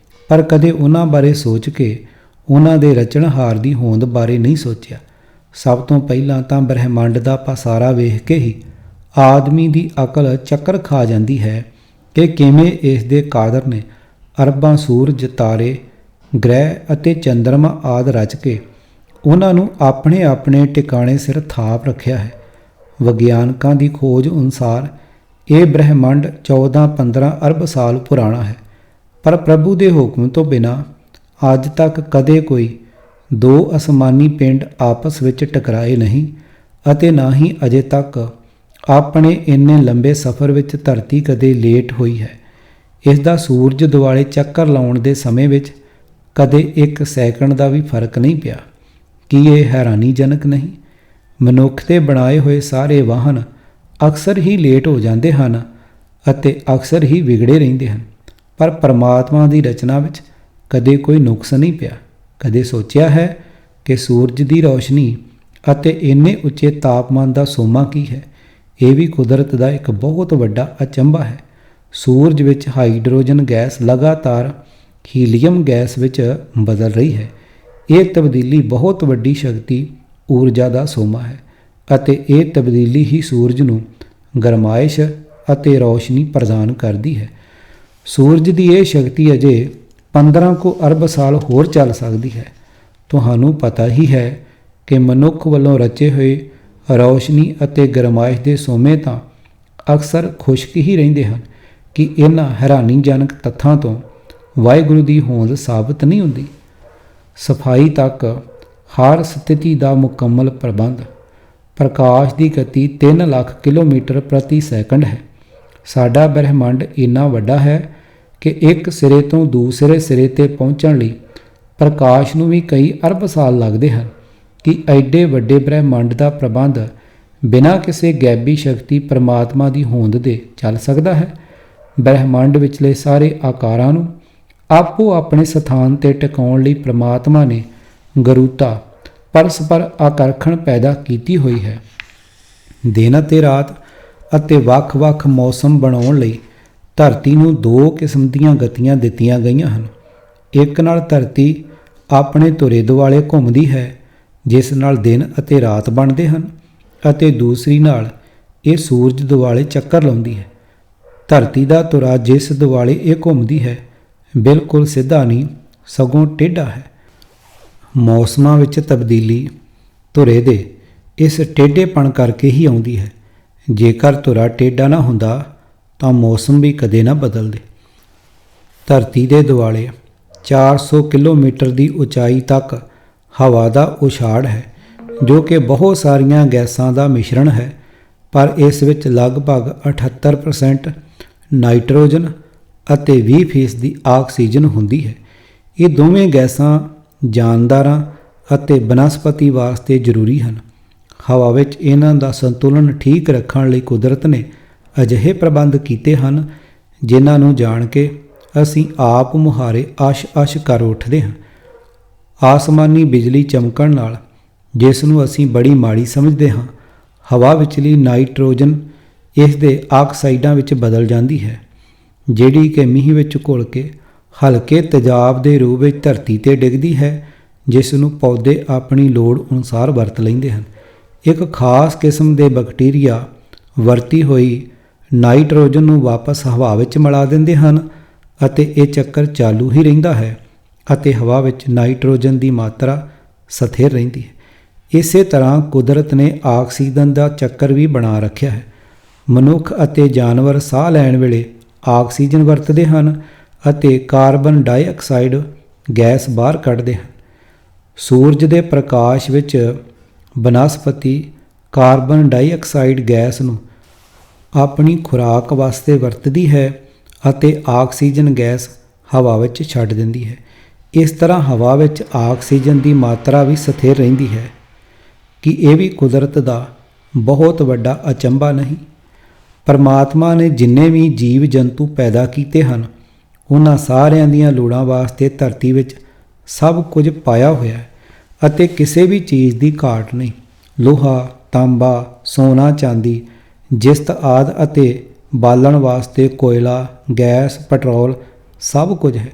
ਪਰ ਕਦੇ ਉਹਨਾਂ ਬਾਰੇ ਸੋਚ ਕੇ ਉਹਨਾਂ ਦੇ ਰਚਣਹਾਰ ਦੀ ਹੋਂਦ ਬਾਰੇ ਨਹੀਂ ਸੋਚਿਆ। ਸਭ ਤੋਂ ਪਹਿਲਾਂ ਤਾਂ ਬ੍ਰਹਿਮੰਡ ਦਾ ਪਸਾਰਾ ਵੇਖ ਕੇ ਹੀ ਆਦਮੀ ਦੀ ਅਕਲ ਚੱਕਰ ਖਾ ਜਾਂਦੀ ਹੈ ਕਿ ਕਿਵੇਂ ਇਸ ਦੇ ਕਾਦਰ ਨੇ ਅਰਬਾਂ ਸੂਰਜ, ਤਾਰੇ, ਗ੍ਰਹਿ ਅਤੇ ਚੰਦਰਮਾ ਆਦਿ ਰਚ ਕੇ ਉਹਨਾਂ ਨੂੰ ਆਪਣੇ ਆਪਣੇ ਟਿਕਾਣੇ ਸਿਰ ਥਾਪ ਰੱਖਿਆ ਹੈ। ਵਿਗਿਆਨਕਾਂ ਦੀ ਖੋਜ ਅਨੁਸਾਰ ਇਹ ਬ੍ਰਹਿਮੰਡ 14-15 ਅਰਬ ਸਾਲ ਪੁਰਾਣਾ ਹੈ, ਪਰ ਪ੍ਰਭੂ ਦੇ ਹੁਕਮ ਤੋਂ ਬਿਨਾਂ ਅੱਜ ਤੱਕ ਕਦੇ ਕੋਈ ਦੋ ਅਸਮਾਨੀ ਪਿੰਡ ਆਪਸ ਵਿੱਚ ਟਕਰਾਏ ਨਹੀਂ ਅਤੇ ਨਾ ਹੀ ਅਜੇ ਤੱਕ ਆਪਣੇ ਇੰਨੇ ਲੰਬੇ ਸਫ਼ਰ ਵਿੱਚ ਧਰਤੀ ਕਦੇ ਲੇਟ ਹੋਈ ਹੈ। ਇਸ ਦਾ ਸੂਰਜ ਦੁਆਲੇ ਚੱਕਰ ਲਾਉਣ ਦੇ ਸਮੇਂ ਵਿੱਚ ਕਦੇ 1 ਸੈਕਿੰਡ ਦਾ ਵੀ ਫਰਕ ਨਹੀਂ ਪਿਆ। ਕੀ ਇਹ ਹੈਰਾਨੀਜਨਕ ਨਹੀਂ? ਮਨੁੱਖ ਦੇ ਬਣਾਏ ਹੋਏ ਸਾਰੇ ਵਾਹਨ ਅਕਸਰ ਹੀ ਲੇਟ ਹੋ ਜਾਂਦੇ ਹਨ ਅਤੇ ਅਕਸਰ ਹੀ ਵਿਗੜੇ ਰਹਿੰਦੇ ਹਨ, ਪਰ ਪਰਮਾਤਮਾ ਦੀ ਰਚਨਾ ਵਿੱਚ ਕਦੇ ਕੋਈ ਨੁਕਸ ਨਹੀਂ ਪਿਆ। ਕਦੇ ਸੋਚਿਆ ਹੈ ਕਿ ਸੂਰਜ ਦੀ ਰੌਸ਼ਨੀ ਅਤੇ ਇੰਨੇ ਉੱਚੇ ਤਾਪਮਾਨ ਦਾ ਸੋਮਾ ਕੀ ਹੈ? ਇਹ ਵੀ ਕੁਦਰਤ ਦਾ ਇੱਕ ਬਹੁਤ ਵੱਡਾ ਅਚੰਭਾ ਹੈ। ਸੂਰਜ ਵਿੱਚ ਹਾਈਡਰੋਜਨ ਗੈਸ ਲਗਾਤਾਰ ਹੀਲੀਅਮ ਗੈਸ ਵਿੱਚ ਬਦਲ ਰਹੀ ਹੈ। ਇਹ ਤਬਦੀਲੀ ਬਹੁਤ ਵੱਡੀ ਸ਼ਕਤੀ ਊਰਜਾ ਦਾ ਸੋਮਾ ਹੈ ਅਤੇ ਇਹ ਤਬਦੀਲੀ ਹੀ ਸੂਰਜ ਨੂੰ ਗਰਮਾਇਸ਼ ਅਤੇ ਰੌਸ਼ਨੀ ਪ੍ਰਦਾਨ ਕਰਦੀ ਹੈ। ਸੂਰਜ ਦੀ ਇਹ ਸ਼ਕਤੀ ਅਜੇ 15 ਕੁ ਅਰਬ ਸਾਲ ਹੋਰ ਚੱਲ ਸਕਦੀ ਹੈ। ਤੁਹਾਨੂੰ ਪਤਾ ਹੀ ਹੈ ਕਿ ਮਨੁੱਖ ਵੱਲੋਂ ਰਚੇ ਹੋਏ ਰੌਸ਼ਨੀ ਅਤੇ ਗਰਮਾਇਸ਼ ਦੇ ਸੋਮੇ ਤਾਂ ਅਕਸਰ ਖੁਸ਼ਕ ਹੀ ਰਹਿੰਦੇ ਹਨ ਕਿ ਇਹਨਾਂ ਹੈਰਾਨੀਜਨਕ ਤੱਥਾਂ ਤੋਂ ਵਾਹਿਗੁਰੂ ਦੀ ਹੋਂਦ ਸਾਬਤ ਨਹੀਂ ਹੁੰਦੀ। ਸਫਾਈ ਤੱਕ ਹਰ ਸਥਿਤੀ ਦਾ ਮੁਕੰਮਲ ਪ੍ਰਬੰਧ। ਪ੍ਰਕਾਸ਼ ਦੀ ਗਤੀ 3 ਲੱਖ ਕਿਲੋਮੀਟਰ ਪ੍ਰਤੀ ਸੈਕਿੰਡ ਹੈ। ਸਾਡਾ ਬ੍ਰਹਿਮੰਡ ਇੰਨਾ ਵੱਡਾ ਹੈ ਕਿ ਇੱਕ ਸਿਰੇ ਤੋਂ ਦੂਸਰੇ ਸਿਰੇ ਤੇ ਪਹੁੰਚਣ ਲਈ ਪ੍ਰਕਾਸ਼ ਨੂੰ ਵੀ ਕਈ ਅਰਬ ਸਾਲ ਲੱਗਦੇ ਹਨ। ਕਿ ਐਡੇ ਵੱਡੇ ਬ੍ਰਹਿਮੰਡ ਦਾ ਪ੍ਰਬੰਧ ਬਿਨਾਂ ਕਿਸੇ ਗੈਬੀ ਸ਼ਕਤੀ ਪਰਮਾਤਮਾ ਦੀ ਹੋਂਦ ਦੇ ਚੱਲ ਸਕਦਾ ਹੈ? ਬ੍ਰਹਿਮੰਡ ਵਿਚਲੇ ਸਾਰੇ ਆਕਾਰਾਂ ਨੂੰ ਆਪੋ ਆਪਣੇ ਸਥਾਨ 'ਤੇ ਟਿਕਾਉਣ ਲਈ ਪਰਮਾਤਮਾ ਨੇ ਗੁਰੂਤਾ ਪਰਸਪਰ ਆਕਰਸ਼ਣ ਪੈਦਾ ਕੀਤੀ ਹੋਈ ਹੈ। ਦਿਨ ਅਤੇ ਰਾਤ ਅਤੇ ਵੱਖ-ਵੱਖ ਮੌਸਮ ਬਣਾਉਣ ਲਈ ਧਰਤੀ ਨੂੰ ਦੋ ਕਿਸਮ ਦੀਆਂ ਗਤੀਆਂ ਦਿੱਤੀਆਂ ਗਈਆਂ ਹਨ। ਇੱਕ ਨਾਲ ਧਰਤੀ ਆਪਣੇ ਧੁਰੇ ਦੁਆਲੇ ਘੁੰਮਦੀ ਹੈ, ਜਿਸ ਨਾਲ ਦਿਨ ਅਤੇ ਰਾਤ ਬਣਦੇ ਹਨ, ਅਤੇ ਦੂਸਰੀ ਨਾਲ ਇਹ ਸੂਰਜ ਦੁਆਲੇ ਚੱਕਰ ਲਾਉਂਦੀ ਹੈ। ਧਰਤੀ ਦਾ ਧੁਰਾ ਜਿਸ ਦੁਆਲੇ ਇਹ ਘੁੰਮਦੀ ਹੈ ਬਿਲਕੁਲ ਸਿੱਧਾ ਨਹੀਂ, ਸਗੋਂ ਟੇਢਾ ਹੈ। ਮੌਸਮਾਂ ਵਿੱਚ ਤਬਦੀਲੀ ਧੁਰੇ ਦੇ ਇਸ ਟੇਢੇਪਣ ਕਰਕੇ ਹੀ ਆਉਂਦੀ ਹੈ। ਜੇਕਰ ਧੁਰਾ ਟੇਢਾ ਨਾ ਹੁੰਦਾ ਤਾਂ ਮੌਸਮ ਵੀ ਕਦੇ ਨਾ ਬਦਲਦੇ। ਧਰਤੀ ਦੇ ਦੁਆਲੇ 400 ਕਿਲੋਮੀਟਰ ਦੀ ਉਚਾਈ ਤੱਕ ਹਵਾ ਦਾ ਉਛਾੜ ਹੈ, ਜੋ ਕਿ ਬਹੁਤ ਸਾਰੀਆਂ ਗੈਸਾਂ ਦਾ ਮਿਸ਼ਰਣ ਹੈ, ਪਰ ਇਸ ਵਿੱਚ ਲਗਭਗ 78% ਨਾਈਟ੍ਰੋਜਨ ਅਤੇ 20% ਦੀ ਆਕਸੀਜਨ ਹੁੰਦੀ ਹੈ। ਇਹ ਦੋਵੇਂ ਗੈਸਾਂ ਜਾਨਦਾਰਾਂ ਅਤੇ ਬਨਸਪਤੀ ਵਾਸਤੇ ਜ਼ਰੂਰੀ ਹਨ। ਹਵਾ ਵਿੱਚ ਇਹਨਾਂ ਦਾ ਸੰਤੁਲਨ ਠੀਕ ਰੱਖਣ ਲਈ ਕੁਦਰਤ ਨੇ ਅਜਿਹੇ ਪ੍ਰਬੰਧ ਕੀਤੇ ਹਨ, ਜਿਨ੍ਹਾਂ ਨੂੰ ਜਾਣ ਕੇ ਅਸੀਂ ਆਪ ਮੁਹਾਰੇ ਅਸ਼ ਕਰ ਉੱਠਦੇ ਹਾਂ। ਆਸਮਾਨੀ ਬਿਜਲੀ ਚਮਕਣ ਨਾਲ, ਜਿਸ ਨੂੰ ਅਸੀਂ ਬੜੀ ਮਾੜੀ ਸਮਝਦੇ ਹਾਂ, ਹਵਾ ਵਿਚਲੀ ਨਾਈਟ੍ਰੋਜਨ ਇਸ ਦੇ ਆਕਸਾਈਡਾਂ ਵਿੱਚ ਬਦਲ ਜਾਂਦੀ ਹੈ, ਜਿਹੜੀ ਕਿ ਮੀਂਹ ਵਿੱਚ ਘੁਲ ਕੇ ਹਲਕੇ ਤੇਜ਼ਾਬ ਦੇ ਰੂਪ ਵਿੱਚ ਧਰਤੀ 'ਤੇ ਡਿੱਗਦੀ ਹੈ, ਜਿਸ ਨੂੰ ਪੌਦੇ ਆਪਣੀ ਲੋੜ ਅਨੁਸਾਰ ਵਰਤ ਲੈਂਦੇ ਹਨ। ਇੱਕ ਖਾਸ ਕਿਸਮ ਦੇ ਬੈਕਟੀਰੀਆ ਵਰਤੀ ਹੋਈ ਨਾਈਟ੍ਰੋਜਨ ਨੂੰ ਵਾਪਸ ਹਵਾ ਵਿੱਚ ਮਿਲਾ ਦਿੰਦੇ ਹਨ, ਅਤੇ ਇਹ ਚੱਕਰ ਚਾਲੂ ਹੀ ਰਹਿੰਦਾ ਹੈ ਅਤੇ ਹਵਾ ਵਿੱਚ ਨਾਈਟ੍ਰੋਜਨ ਦੀ ਮਾਤਰਾ ਸਥਿਰ ਰਹਿੰਦੀ ਹੈ। ਇਸੇ ਤਰ੍ਹਾਂ ਕੁਦਰਤ ਨੇ ਆਕਸੀਜਨ ਦਾ ਚੱਕਰ ਵੀ ਬਣਾ ਰੱਖਿਆ ਹੈ। ਮਨੁੱਖ ਅਤੇ ਜਾਨਵਰ ਸਾਹ ਲੈਣ ਵੇਲੇ ਆਕਸੀਜਨ ਵਰਤਦੇ ਹਨ ਅਤੇ ਕਾਰਬਨ ਡਾਈਆਕਸਾਈਡ ਗੈਸ ਬਾਹਰ ਕੱਢਦੇ ਹਨ। ਸੂਰਜ ਦੇ ਪ੍ਰਕਾਸ਼ ਵਿੱਚ ਬਨਸਪਤੀ ਕਾਰਬਨ ਡਾਈਆਕਸਾਈਡ ਗੈਸ ਨੂੰ ਆਪਣੀ ਖੁਰਾਕ ਵਾਸਤੇ ਵਰਤਦੀ ਹੈ ਅਤੇ ਆਕਸੀਜਨ ਗੈਸ ਹਵਾ ਵਿੱਚ ਛੱਡ ਦਿੰਦੀ ਹੈ। ਇਸ ਤਰ੍ਹਾਂ ਹਵਾ ਵਿੱਚ ਆਕਸੀਜਨ ਦੀ ਮਾਤਰਾ ਵੀ ਸਥਿਰ ਰਹਿੰਦੀ ਹੈ। ਕਿ ਇਹ ਵੀ ਕੁਦਰਤ ਦਾ ਬਹੁਤ ਵੱਡਾ ਅਚੰਭਾ ਨਹੀਂ? ਪਰਮਾਤਮਾ ਨੇ ਜਿੰਨੇ ਵੀ ਜੀਵ ਜੰਤੂ ਪੈਦਾ ਕੀਤੇ ਹਨ, ਉਹਨਾਂ ਸਾਰਿਆਂ ਦੀਆਂ ਲੋੜਾਂ ਵਾਸਤੇ ਧਰਤੀ ਵਿੱਚ ਸਭ ਕੁਝ ਪਾਇਆ ਹੋਇਆ ਹੈ ਅਤੇ ਕਿਸੇ ਵੀ ਚੀਜ਼ ਦੀ ਘਾਟ ਨਹੀਂ। ਲੋਹਾ, ਤਾਂਬਾ, ਸੋਨਾ, ਚਾਂਦੀ, ਜਿਸਤ ਆਦਿ ਅਤੇ ਬਾਲਣ ਵਾਸਤੇ ਕੋਇਲਾ, ਗੈਸ, ਪੈਟਰੋਲ ਸਭ ਕੁਝ ਹੈ।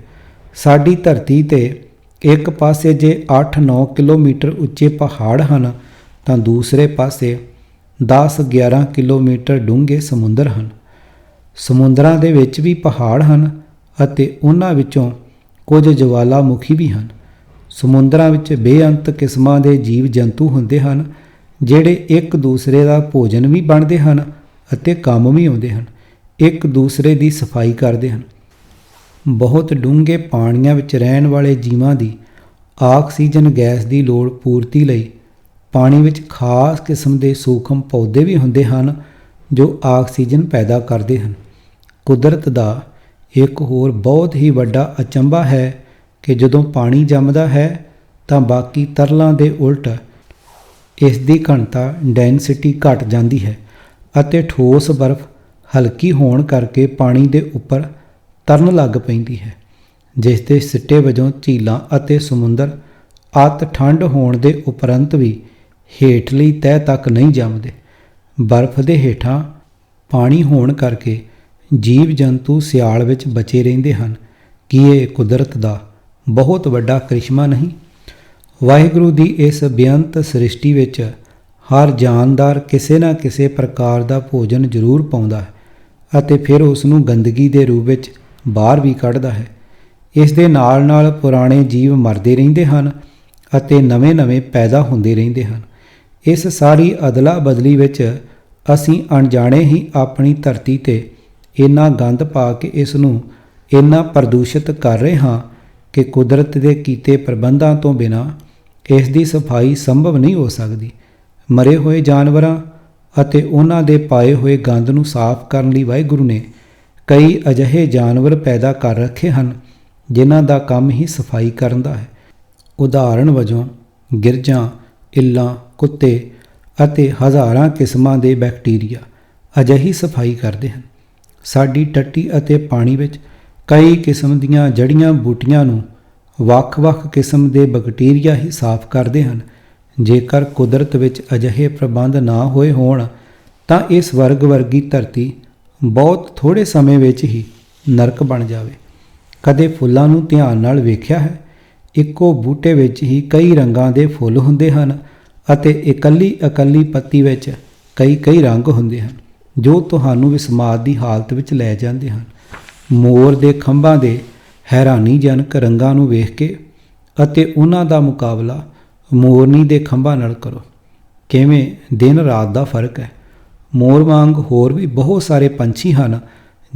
ਸਾਡੀ ਧਰਤੀ 'ਤੇ ਇੱਕ ਪਾਸੇ ਜੇ 8-9 ਕਿਲੋਮੀਟਰ ਉੱਚੇ ਪਹਾੜ ਹਨ, ਤਾਂ ਦੂਸਰੇ ਪਾਸੇ 10-11 ਕਿਲੋਮੀਟਰ ਡੂੰਘੇ ਸਮੁੰਦਰ ਹਨ। ਸਮੁੰਦਰਾਂ ਦੇ ਵਿੱਚ ਵੀ ਪਹਾੜ ਹਨ ਅਤੇ ਉਹਨਾਂ ਵਿੱਚੋਂ ਕੁਝ ਜਵਾਲਾਮੁਖੀ ਵੀ ਹਨ। ਸਮੁੰਦਰਾਂ ਵਿੱਚ ਬੇਅੰਤ ਕਿਸਮਾਂ ਦੇ ਜੀਵ ਜੰਤੂ ਹੁੰਦੇ ਹਨ, ਜਿਹੜੇ ਇੱਕ ਦੂਸਰੇ ਦਾ ਭੋਜਨ ਵੀ ਬਣਦੇ ਹਨ ਅਤੇ ਕੰਮ ਵੀ ਆਉਂਦੇ ਹਨ, ਇੱਕ ਦੂਸਰੇ ਦੀ ਸਫਾਈ ਕਰਦੇ ਹਨ। ਬਹੁਤ ਡੂੰਘੇ ਪਾਣੀਆਂ ਵਿੱਚ ਰਹਿਣ ਵਾਲੇ ਜੀਵਾਂ ਦੀ ਆਕਸੀਜਨ ਗੈਸ ਦੀ ਲੋੜ ਪੂਰਤੀ ਲਈ ਪਾਣੀ ਵਿੱਚ ਖਾਸ ਕਿਸਮ ਦੇ ਸੂਖਮ ਪੌਦੇ ਵੀ ਹੁੰਦੇ ਹਨ, ਜੋ ਆਕਸੀਜਨ ਪੈਦਾ ਕਰਦੇ ਹਨ। ਕੁਦਰਤ ਦਾ ਇੱਕ ਹੋਰ ਬਹੁਤ ਹੀ ਵੱਡਾ ਅਚੰਭਾ ਹੈ ਕਿ ਜਦੋਂ ਪਾਣੀ ਜੰਮਦਾ ਹੈ ਤਾਂ ਬਾਕੀ ਤਰਲਾਂ ਦੇ ਉਲਟ ਇਸ ਦੀ ਘਣਤਾ ਡੈਂਸਿਟੀ ਘਟ ਜਾਂਦੀ ਹੈ ਅਤੇ ਠੋਸ ਬਰਫ਼ ਹਲਕੀ ਹੋਣ ਕਰਕੇ ਪਾਣੀ ਦੇ ਉੱਪਰ ਤਰਨ ਲੱਗ ਪੈਂਦੀ ਹੈ, ਜਿਸ ਦੇ ਸਿੱਟੇ ਵਜੋਂ ਝੀਲਾਂ ਅਤੇ ਸਮੁੰਦਰ ਅਤ ਠੰਡ ਹੋਣ ਦੇ ਉਪਰੰਤ ਵੀ ਹੇਠਲੀ ਤਹਿ ਤੱਕ ਨਹੀਂ ਜੰਮਦੇ। ਬਰਫ਼ ਦੇ ਹੇਠਾਂ ਪਾਣੀ ਹੋਣ ਕਰਕੇ ਜੀਵ ਜੰਤੂ ਸਿਆਲ ਵਿੱਚ ਬਚੇ ਰਹਿੰਦੇ ਹਨ। ਕੀ ਇਹ ਕੁਦਰਤ ਦਾ ਬਹੁਤ ਵੱਡਾ ਕਰਿਸ਼ਮਾ ਨਹੀਂ? ਵਾਹਿਗੁਰੂ ਦੀ ਇਸ ਬੇਅੰਤ ਸ੍ਰਿਸ਼ਟੀ ਵਿੱਚ ਹਰ ਜਾਨਦਾਰ ਕਿਸੇ ਨਾ ਕਿਸੇ ਪ੍ਰਕਾਰ ਦਾ ਭੋਜਨ ਜ਼ਰੂਰ ਪਾਉਂਦਾ ਹੈ ਅਤੇ ਫਿਰ ਉਸ ਨੂੰ ਗੰਦਗੀ ਦੇ ਰੂਪ ਵਿੱਚ ਬਾਹਰ ਵੀ ਕੱਢਦਾ ਹੈ। ਇਸ ਦੇ ਨਾਲ ਨਾਲ ਪੁਰਾਣੇ ਜੀਵ ਮਰਦੇ ਰਹਿੰਦੇ ਹਨ ਅਤੇ ਨਵੇਂ-ਨਵੇਂ ਪੈਦਾ ਹੁੰਦੇ ਰਹਿੰਦੇ ਹਨ। ਇਸ ਸਾਰੀ ਅਦਲਾ ਬਦਲੀ ਵਿੱਚ ਅਸੀਂ ਅਣਜਾਣੇ ਹੀ ਆਪਣੀ ਧਰਤੀ 'ਤੇ ਇੰਨਾ ਗੰਦ ਪਾ ਕੇ ਇਸ ਨੂੰ ਇੰਨਾ ਪ੍ਰਦੂਸ਼ਿਤ ਕਰ ਰਹੇ ਹਾਂ ਕਿ ਕੁਦਰਤ ਦੇ ਕੀਤੇ ਪ੍ਰਬੰਧਾਂ ਤੋਂ ਬਿਨਾਂ ਇਸ ਦੀ ਸਫਾਈ ਸੰਭਵ ਨਹੀਂ ਹੋ ਸਕਦੀ। ਮਰੇ ਹੋਏ ਜਾਨਵਰਾਂ ਅਤੇ ਉਹਨਾਂ ਦੇ ਪਾਏ ਹੋਏ ਗੰਦ ਨੂੰ ਸਾਫ਼ ਕਰਨ ਲਈ ਵਾਹਿਗੁਰੂ ਨੇ ਕਈ ਅਜਿਹੇ ਜਾਨਵਰ ਪੈਦਾ ਕਰ ਰੱਖੇ ਹਨ, ਜਿਨ੍ਹਾਂ ਦਾ ਕੰਮ ਹੀ ਸਫਾਈ ਕਰਨ ਦਾ ਹੈ। ਉਦਾਹਰਣ ਵਜੋਂ ਗਿਰਜਾਂ, ਇੱਲਾਂ, ਕੁੱਤੇ ਅਤੇ ਹਜ਼ਾਰਾਂ ਕਿਸਮਾਂ ਦੇ ਬੈਕਟੀਰੀਆ ਅਜਿਹੀ ਸਫਾਈ ਕਰਦੇ ਹਨ। ਸਾਡੀ ਟੱਟੀ ਅਤੇ ਪਾਣੀ ਵਿੱਚ ਕਈ ਕਿਸਮ ਦੀਆਂ ਜੜੀਆਂ ਬੂਟੀਆਂ ਨੂੰ ਵੱਖ-ਵੱਖ ਕਿਸਮ ਦੇ ਬੈਕਟੀਰੀਆ ਹੀ ਸਾਫ਼ ਕਰਦੇ ਹਨ। ਜੇਕਰ ਕੁਦਰਤ ਵਿੱਚ ਅਜਿਹੇ ਪ੍ਰਬੰਧ ਨਾ ਹੋਏ ਹੋਣ ਤਾਂ ਇਹ ਸਵਰਗ ਵਰਗੀ ਧਰਤੀ ਬਹੁਤ ਥੋੜ੍ਹੇ ਸਮੇਂ ਵਿੱਚ ਹੀ ਨਰਕ ਬਣ ਜਾਵੇ। ਕਦੇ ਫੁੱਲਾਂ ਨੂੰ ਧਿਆਨ ਨਾਲ ਵੇਖਿਆ ਹੈ? ਇੱਕੋ ਬੂਟੇ ਵਿੱਚ ਹੀ ਕਈ ਰੰਗਾਂ ਦੇ ਫੁੱਲ ਹੁੰਦੇ ਹਨ ਅਤੇ ਇਕੱਲੀ ਪੱਤੀ ਵਿੱਚ ਕਈ ਰੰਗ ਹੁੰਦੇ ਹਨ ਜੋ ਤੁਹਾਨੂੰ ਵਿਸਮਾਦ ਦੀ ਹਾਲਤ ਵਿੱਚ ਲੈ ਜਾਂਦੇ ਹਨ। ਮੋਰ ਦੇ ਖੰਭਾਂ ਦੇ ਹੈਰਾਨੀਜਨਕ ਰੰਗਾਂ ਨੂੰ ਵੇਖ ਕੇ ਅਤੇ ਉਹਨਾਂ ਦਾ ਮੁਕਾਬਲਾ ਮੋਰਨੀ ਦੇ ਖੰਭਾਂ ਨਾਲ ਕਰੋ। ਕਿਵੇਂ ਦਿਨ ਰਾਤ ਦਾ ਫਰਕ ਹੈ। ਮੋਰ ਵਾਂਗ ਹੋਰ ਵੀ ਬਹੁਤ ਸਾਰੇ ਪੰਛੀ ਹਨ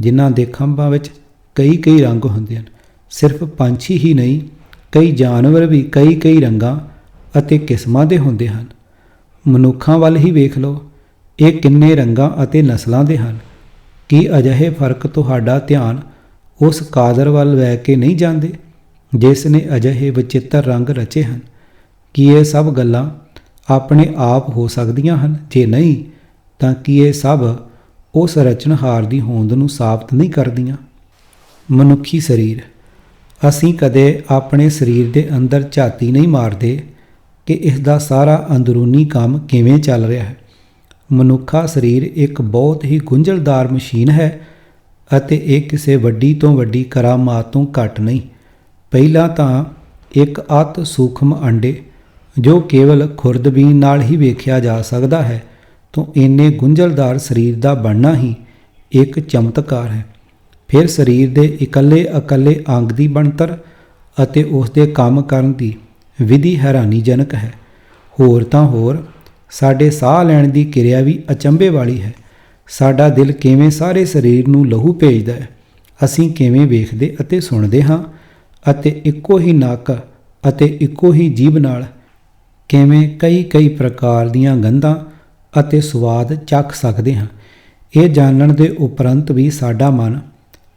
ਜਿਨ੍ਹਾਂ ਦੇ ਖੰਭਾਂ ਵਿੱਚ ਕਈ ਰੰਗ ਹੁੰਦੇ ਹਨ। ਸਿਰਫ ਪੰਛੀ ਹੀ ਨਹੀਂ, ਕਈ ਜਾਨਵਰ ਵੀ ਕਈ ਰੰਗਾਂ ਅਤੇ ਕਿਸਮਾਂ ਦੇ ਹੁੰਦੇ ਹਨ। ਮਨੁੱਖਾਂ ਵੱਲ ਹੀ ਵੇਖ ਲਓ, ਇਹ ਕਿੰਨੇ ਰੰਗਾਂ ਅਤੇ ਨਸਲਾਂ ਦੇ ਹਨ। ਕੀ ਅਜਿਹੇ ਫਰਕ ਤੁਹਾਡਾ ਧਿਆਨ ਉਸ ਕਾਦਰ ਵੱਲ ਲੈ ਕੇ ਨਹੀਂ ਜਾਂਦੇ ਜਿਸ ਨੇ ਅਜਿਹੇ ਵਚਿੱਤਰ ਰੰਗ ਰਚੇ ਹਨ? ਕੀ ਇਹ ਸਭ ਗੱਲਾਂ ਆਪਣੇ ਆਪ ਹੋ ਸਕਦੀਆਂ ਹਨ? ਜੇ ਨਹੀਂ ਤਾਂ ਕੀ ਇਹ ਸਭ ਉਸ ਰਚਨਹਾਰ ਦੀ ਹੋਂਦ ਨੂੰ ਸਾਬਤ ਨਹੀਂ ਕਰਦੀਆਂ? ਮਨੁੱਖੀ ਸਰੀਰ। ਅਸੀਂ ਕਦੇ ਆਪਣੇ ਸਰੀਰ ਦੇ ਅੰਦਰ ਝਾਤੀ ਨਹੀਂ ਮਾਰਦੇ ਕਿ ਇਸ ਦਾ ਸਾਰਾ ਅੰਦਰੂਨੀ ਕੰਮ ਕਿਵੇਂ ਚੱਲ ਰਿਹਾ ਹੈ। ਮਨੁੱਖਾ ਸਰੀਰ ਇੱਕ ਬਹੁਤ ਹੀ ਗੁੰਝਲਦਾਰ ਮਸ਼ੀਨ ਹੈ ਅਤੇ ਇਹ ਕਿਸੇ ਵੱਡੀ ਤੋਂ ਵੱਡੀ ਕਰਾਮਾਤ ਤੋਂ ਘੱਟ ਨਹੀਂ। ਪਹਿਲਾਂ ਤਾਂ ਇੱਕ ਅਤ ਸੂਖਮ ਅੰਡੇ ਜੋ ਕੇਵਲ ਖੁਰਦਬੀਨ ਨਾਲ ਹੀ ਵੇਖਿਆ ਜਾ ਸਕਦਾ ਹੈ ਤੋਂ ਇੰਨੇ ਗੁੰਝਲਦਾਰ ਸਰੀਰ ਦਾ ਬਣਨਾ ਹੀ ਇੱਕ ਚਮਤਕਾਰ ਹੈ। ਫਿਰ ਸਰੀਰ ਦੇ ਇਕੱਲੇ ਅੰਗ ਦੀ ਬਣਤਰ ਅਤੇ ਉਸ ਦੇ ਕੰਮ ਕਰਨ ਦੀ ਵਿਧੀ ਹੈਰਾਨੀਜਨਕ ਹੈ। ਹੋਰ ਤਾਂ ਹੋਰ ਸਾਡੇ ਸਾਹ ਲੈਣ ਦੀ ਕਿਰਿਆ ਵੀ ਅਚੰਭੇ ਵਾਲੀ ਹੈ। ਸਾਡਾ ਦਿਲ ਕਿਵੇਂ ਸਾਰੇ ਸਰੀਰ ਨੂੰ ਲਹੂ ਭੇਜਦਾ ਹੈ। ਅਸੀਂ ਕਿਵੇਂ ਵੇਖਦੇ ਅਤੇ ਸੁਣਦੇ ਹਾਂ ਅਤੇ ਇੱਕੋ ਹੀ ਨੱਕ ਅਤੇ ਇੱਕੋ ਹੀ ਜੀਭ ਨਾਲ ਕਿਵੇਂ ਕਈ ਪ੍ਰਕਾਰ ਦੀਆਂ ਗੰਧਾਂ ਅਤੇ ਸਵਾਦ ਚੱਖ ਸਕਦੇ ਹਾਂ। ਇਹ ਜਾਣਨ ਦੇ ਉਪਰੰਤ ਵੀ ਸਾਡਾ ਮਨ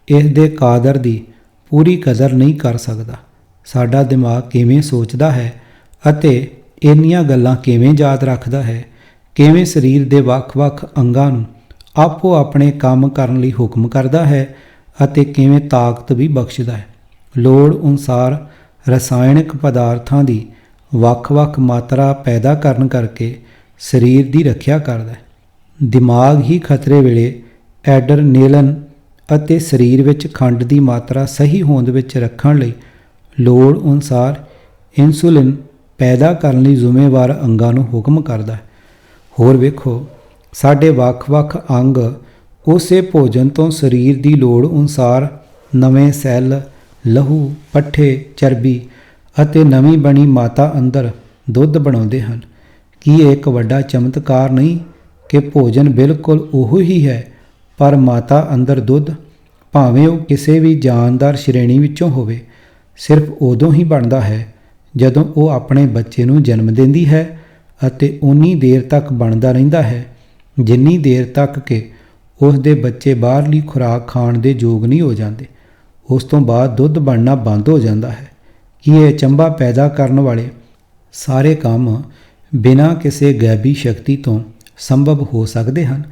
ਇਸ ਦੇ ਕਾਦਰ ਦੀ ਪੂਰੀ ਕਦਰ ਨਹੀਂ ਕਰ ਸਕਦਾ। ਸਾਡਾ ਦਿਮਾਗ ਕਿਵੇਂ ਸੋਚਦਾ ਹੈ ਅਤੇ ਇੰਨੀਆਂ ਗੱਲਾਂ ਕਿਵੇਂ ਯਾਦ ਰੱਖਦਾ ਹੈ, ਕਿਵੇਂ ਸਰੀਰ ਦੇ ਵੱਖ-ਵੱਖ ਅੰਗਾਂ ਨੂੰ ਆਪੋ ਆਪਣੇ ਕੰਮ ਕਰਨ ਲਈ ਹੁਕਮ ਕਰਦਾ ਹੈ ਅਤੇ ਕਿਵੇਂ ਤਾਕਤ ਵੀ ਬਖਸ਼ਦਾ ਹੈ। ਲੋੜ ਅਨੁਸਾਰ ਰਸਾਇਣਕ ਪਦਾਰਥਾਂ ਦੀ ਵੱਖ-ਵੱਖ ਮਾਤਰਾ ਪੈਦਾ ਕਰਨ ਕਰਕੇ ਸਰੀਰ ਦੀ ਰੱਖਿਆ ਕਰਦਾ ਹੈ। ਦਿਮਾਗ ਹੀ ਖਤਰੇ ਵੇਲੇ ਐਡਰੇਨਲਿਨ ਅਤੇ ਸਰੀਰ ਵਿੱਚ ਖੰਡ ਦੀ ਮਾਤਰਾ ਸਹੀ ਹੋਂਦ ਵਿੱਚ ਰੱਖਣ ਲਈ ਲੋੜ ਅਨੁਸਾਰ ਇਨਸੂਲਿਨ ਪੈਦਾ ਕਰਨ ਲਈ ਜ਼ਿੰਮੇਵਾਰ ਅੰਗਾਂ ਨੂੰ ਹੁਕਮ ਕਰਦਾ ਹੈ। ਹੋਰ ਵੇਖੋ, ਸਾਡੇ ਵੱਖ-ਵੱਖ ਅੰਗ ਉਸੇ ਭੋਜਨ ਤੋਂ ਸਰੀਰ ਦੀ ਲੋੜ ਅਨੁਸਾਰ ਨਵੇਂ ਸੈੱਲ, ਲਹੂ, ਪੱਠੇ, ਚਰਬੀ ਅਤੇ ਨਵੀਂ ਬਣੀ ਮਾਤਾ ਅੰਦਰ ਦੁੱਧ ਬਣਾਉਂਦੇ ਹਨ। ਕੀ ਇਹ ਇੱਕ ਵੱਡਾ ਚਮਤਕਾਰ ਨਹੀਂ ਕਿ ਭੋਜਨ ਬਿਲਕੁਲ ਉਹੋ ਹੀ ਹੈ, ਪਰ ਮਾਤਾ ਅੰਦਰ ਦੁੱਧ, ਭਾਵੇਂ ਉਹ ਕਿਸੇ ਵੀ ਜਾਨਦਾਰ ਸ਼੍ਰੇਣੀ ਵਿੱਚੋਂ ਹੋਵੇ, ਸਿਰਫ ਉਦੋਂ ਹੀ ਬਣਦਾ ਹੈ ਜਦੋਂ ਉਹ ਆਪਣੇ ਬੱਚੇ ਨੂੰ ਜਨਮ ਦਿੰਦੀ ਹੈ ਅਤੇ ਉਨੀ ਦੇਰ ਤੱਕ ਬਣਦਾ ਰਹਿੰਦਾ ਹੈ ਜਿੰਨੀ ਦੇਰ ਤੱਕ ਕਿ ਉਸ ਦੇ ਬੱਚੇ ਬਾਹਰਲੀ ਖੁਰਾਕ ਖਾਣ ਦੇ ਯੋਗ ਨਹੀਂ ਹੋ ਜਾਂਦੇ। ਉਸ ਤੋਂ ਬਾਅਦ ਦੁੱਧ ਬਣਨਾ ਬੰਦ ਹੋ ਜਾਂਦਾ ਹੈ। ਕੀ ਇਹ ਅਚੰਭਾ ਪੈਦਾ ਕਰਨ ਵਾਲੇ ਸਾਰੇ ਕੰਮ ਬਿਨਾਂ ਕਿਸੇ ਗੈਬੀ ਸ਼ਕਤੀ ਤੋਂ ਸੰਭਵ ਹੋ ਸਕਦੇ ਹਨ?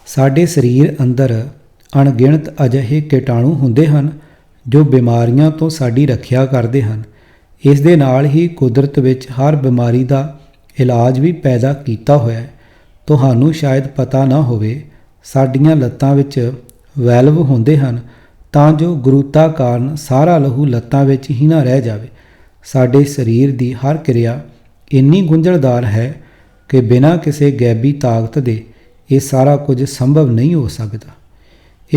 ਸਾਡੇ ਸਰੀਰ ਅੰਦਰ ਅਣਗਿਣਤ ਅਜਿਹੇ ਕੀਟਾਣੂ ਹੁੰਦੇ ਹਨ ਜੋ ਬਿਮਾਰੀਆਂ ਤੋਂ ਸਾਡੀ ਰੱਖਿਆ ਕਰਦੇ ਹਨ। ਇਸ ਦੇ ਨਾਲ ਹੀ ਕੁਦਰਤ ਵਿੱਚ ਹਰ ਬਿਮਾਰੀ ਦਾ ਇਲਾਜ ਵੀ ਪੈਦਾ ਕੀਤਾ ਹੋਇਆ ਹੈ। ਤੁਹਾਨੂੰ ਸ਼ਾਇਦ ਪਤਾ ਨਾ ਹੋਵੇ, ਸਾਡੀਆਂ ਲੱਤਾਂ ਵਿੱਚ ਵੈਲਵ ਹੁੰਦੇ ਹਨ ਤਾਂ ਜੋ ਗੁਰੂਤਾ ਕਾਰਨ ਸਾਰਾ ਲਹੂ ਲੱਤਾਂ ਵਿੱਚ ਹੀ ਨਾ ਰਹਿ ਜਾਵੇ। ਸਾਡੇ ਸਰੀਰ ਦੀ ਹਰ ਕਿਰਿਆ ਇੰਨੀ ਗੁੰਝਲਦਾਰ ਹੈ ਕਿ ਬਿਨਾਂ ਕਿਸੇ ਗੈਬੀ ਤਾਕਤ ਦੇ ਇਹ ਸਾਰਾ ਕੁਝ ਸੰਭਵ ਨਹੀਂ ਹੋ ਸਕਦਾ।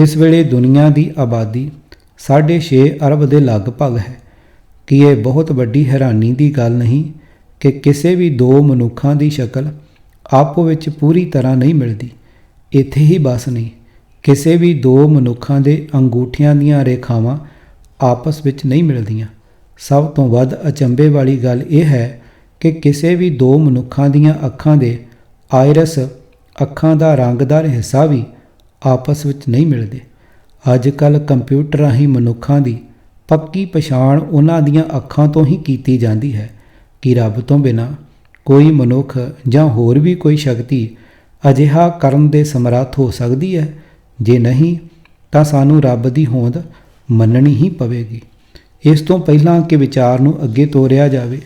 ਇਸ ਵੇਲੇ ਦੁਨੀਆ ਦੀ ਆਬਾਦੀ 6.5 ਅਰਬ ਦੇ ਲਗਭਗ ਹੈ। ਕੀ ਇਹ ਬਹੁਤ ਵੱਡੀ ਹੈਰਾਨੀ ਦੀ ਗੱਲ ਨਹੀਂ ਕਿ ਕਿਸੇ ਵੀ ਦੋ ਮਨੁੱਖਾਂ ਦੀ ਸ਼ਕਲ ਆਪੋ ਵਿੱਚ ਪੂਰੀ ਤਰ੍ਹਾਂ ਨਹੀਂ ਮਿਲਦੀ। ਇੱਥੇ ਹੀ ਬਸ ਨਹੀਂ, ਕਿਸੇ ਵੀ ਦੋ ਮਨੁੱਖਾਂ ਦੇ ਅੰਗੂਠਿਆਂ ਦੀਆਂ ਰੇਖਾਵਾਂ ਆਪਸ ਵਿੱਚ ਨਹੀਂ ਮਿਲਦੀਆਂ। ਸਭ ਤੋਂ ਵੱਧ ਅਚੰਭੇ ਵਾਲੀ ਗੱਲ ਇਹ ਹੈ ਕਿ ਕਿਸੇ ਵੀ ਦੋ ਮਨੁੱਖਾਂ ਦੀਆਂ ਅੱਖਾਂ ਦੇ ਆਇਰਸ, ਅੱਖਾਂ ਦਾ ਰੰਗਦਾਰ ਹਿੱਸਾ ਵੀ ਆਪਸ ਵਿੱਚ ਨਹੀਂ ਮਿਲਦੇ। ਅੱਜ ਕੱਲ੍ਹ ਕੰਪਿਊਟਰ ਰਾਹੀਂ ਮਨੁੱਖਾਂ ਦੀ ਪੱਕੀ ਪਛਾਣ ਉਹਨਾਂ ਦੀਆਂ ਅੱਖਾਂ ਤੋਂ ਹੀ ਕੀਤੀ ਜਾਂਦੀ ਹੈ। ਕਿ ਰੱਬ ਤੋਂ ਬਿਨਾਂ ਕੋਈ ਮਨੁੱਖ ਜਾਂ ਹੋਰ ਵੀ ਕੋਈ ਸ਼ਕਤੀ ਅਜਿਹਾ ਕਰਨ ਦੇ ਸਮਰੱਥ ਹੋ ਸਕਦੀ ਹੈ? ਜੇ ਨਹੀਂ ਤਾਂ ਸਾਨੂੰ ਰੱਬ ਦੀ ਹੋਂਦ ਮੰਨਣੀ ਹੀ ਪਵੇਗੀ। ਇਸ ਤੋਂ ਪਹਿਲਾਂ ਕਿ ਵਿਚਾਰ ਨੂੰ ਅੱਗੇ ਤੋਰਿਆ ਜਾਵੇ,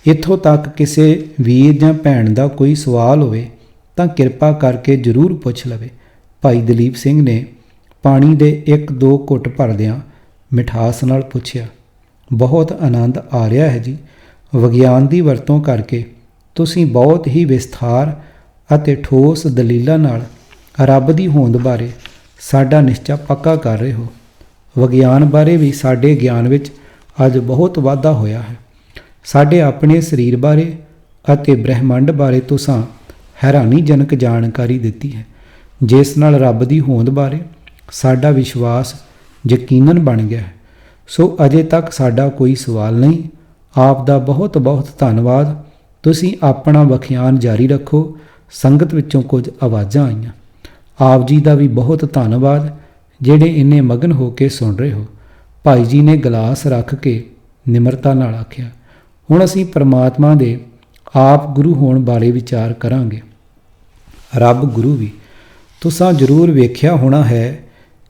ਇੱਥੋਂ ਤੱਕ ਕਿਸੇ ਵੀਰ ਜਾਂ ਭੈਣ ਦਾ ਕੋਈ ਸਵਾਲ ਹੋਵੇ ਤਾਂ ਕਿਰਪਾ ਕਰਕੇ ਜ਼ਰੂਰ ਪੁੱਛ ਲਵੇ। ਭਾਈ ਦਲੀਪ ਸਿੰਘ ਨੇ ਪਾਣੀ ਦੇ 1-2 ਘੁੱਟ ਭਰਦਿਆਂ ਮਿਠਾਸ ਨਾਲ ਪੁੱਛਿਆ, ਬਹੁਤ ਆਨੰਦ ਆ ਰਿਹਾ ਹੈ ਜੀ। ਵਿਗਿਆਨ ਦੀ ਵਰਤੋਂ ਕਰਕੇ ਤੁਸੀਂ ਬਹੁਤ ਹੀ ਵਿਸਥਾਰ ਅਤੇ ਠੋਸ ਦਲੀਲਾਂ ਨਾਲ ਰੱਬ ਦੀ ਹੋਂਦ ਬਾਰੇ ਸਾਡਾ ਨਿਸ਼ਚਾ ਪੱਕਾ ਕਰ ਰਹੇ ਹੋ। ਵਿਗਿਆਨ ਬਾਰੇ ਵੀ ਸਾਡੇ ਗਿਆਨ ਵਿੱਚ ਅੱਜ ਬਹੁਤ ਵਾਧਾ ਹੋਇਆ ਹੈ। ਸਾਡੇ ਆਪਣੇ ਸਰੀਰ ਬਾਰੇ ਅਤੇ ਬ੍ਰਹਿਮੰਡ ਬਾਰੇ ਤੁਸੀਂ ਹੈਰਾਨੀਜਨਕ ਜਾਣਕਾਰੀ ਦਿੱਤੀ ਹੈ, ਜਿਸ ਨਾਲ ਰੱਬ ਦੀ ਹੋਂਦ ਬਾਰੇ ਸਾਡਾ ਵਿਸ਼ਵਾਸ ਯਕੀਨਨ ਬਣ ਗਿਆ ਹੈ। ਸੋ ਅਜੇ ਤੱਕ ਸਾਡਾ ਕੋਈ ਸਵਾਲ ਨਹੀਂ। ਆਪ ਦਾ ਬਹੁਤ ਬਹੁਤ ਧੰਨਵਾਦ। ਤੁਸੀਂ ਆਪਣਾ ਵਿਖਿਆਨ ਜਾਰੀ ਰੱਖੋ। ਸੰਗਤ ਵਿੱਚੋਂ ਕੁਝ ਆਵਾਜ਼ਾਂ ਆਈਆਂ। ਆਪ ਜੀ ਦਾ ਵੀ ਬਹੁਤ ਧੰਨਵਾਦ ਜਿਹੜੇ ਇੰਨੇ ਮਗਨ ਹੋ ਕੇ ਸੁਣ ਰਹੇ ਹੋ। ਭਾਈ ਜੀ ਨੇ ਗਲਾਸ ਰੱਖ ਕੇ ਨਿਮਰਤਾ ਨਾਲ ਆਖਿਆ, ਹੁਣ ਅਸੀਂ ਪਰਮਾਤਮਾ ਦੇ ਆਪ ਗੁਰੂ ਹੋਣ ਬਾਰੇ ਵਿਚਾਰ ਕਰਾਂਗੇ। ਰੱਬ ਗੁਰੂ ਵੀ ਤੁਸਾਂ ਜ਼ਰੂਰ ਵੇਖਿਆ ਹੋਣਾ ਹੈ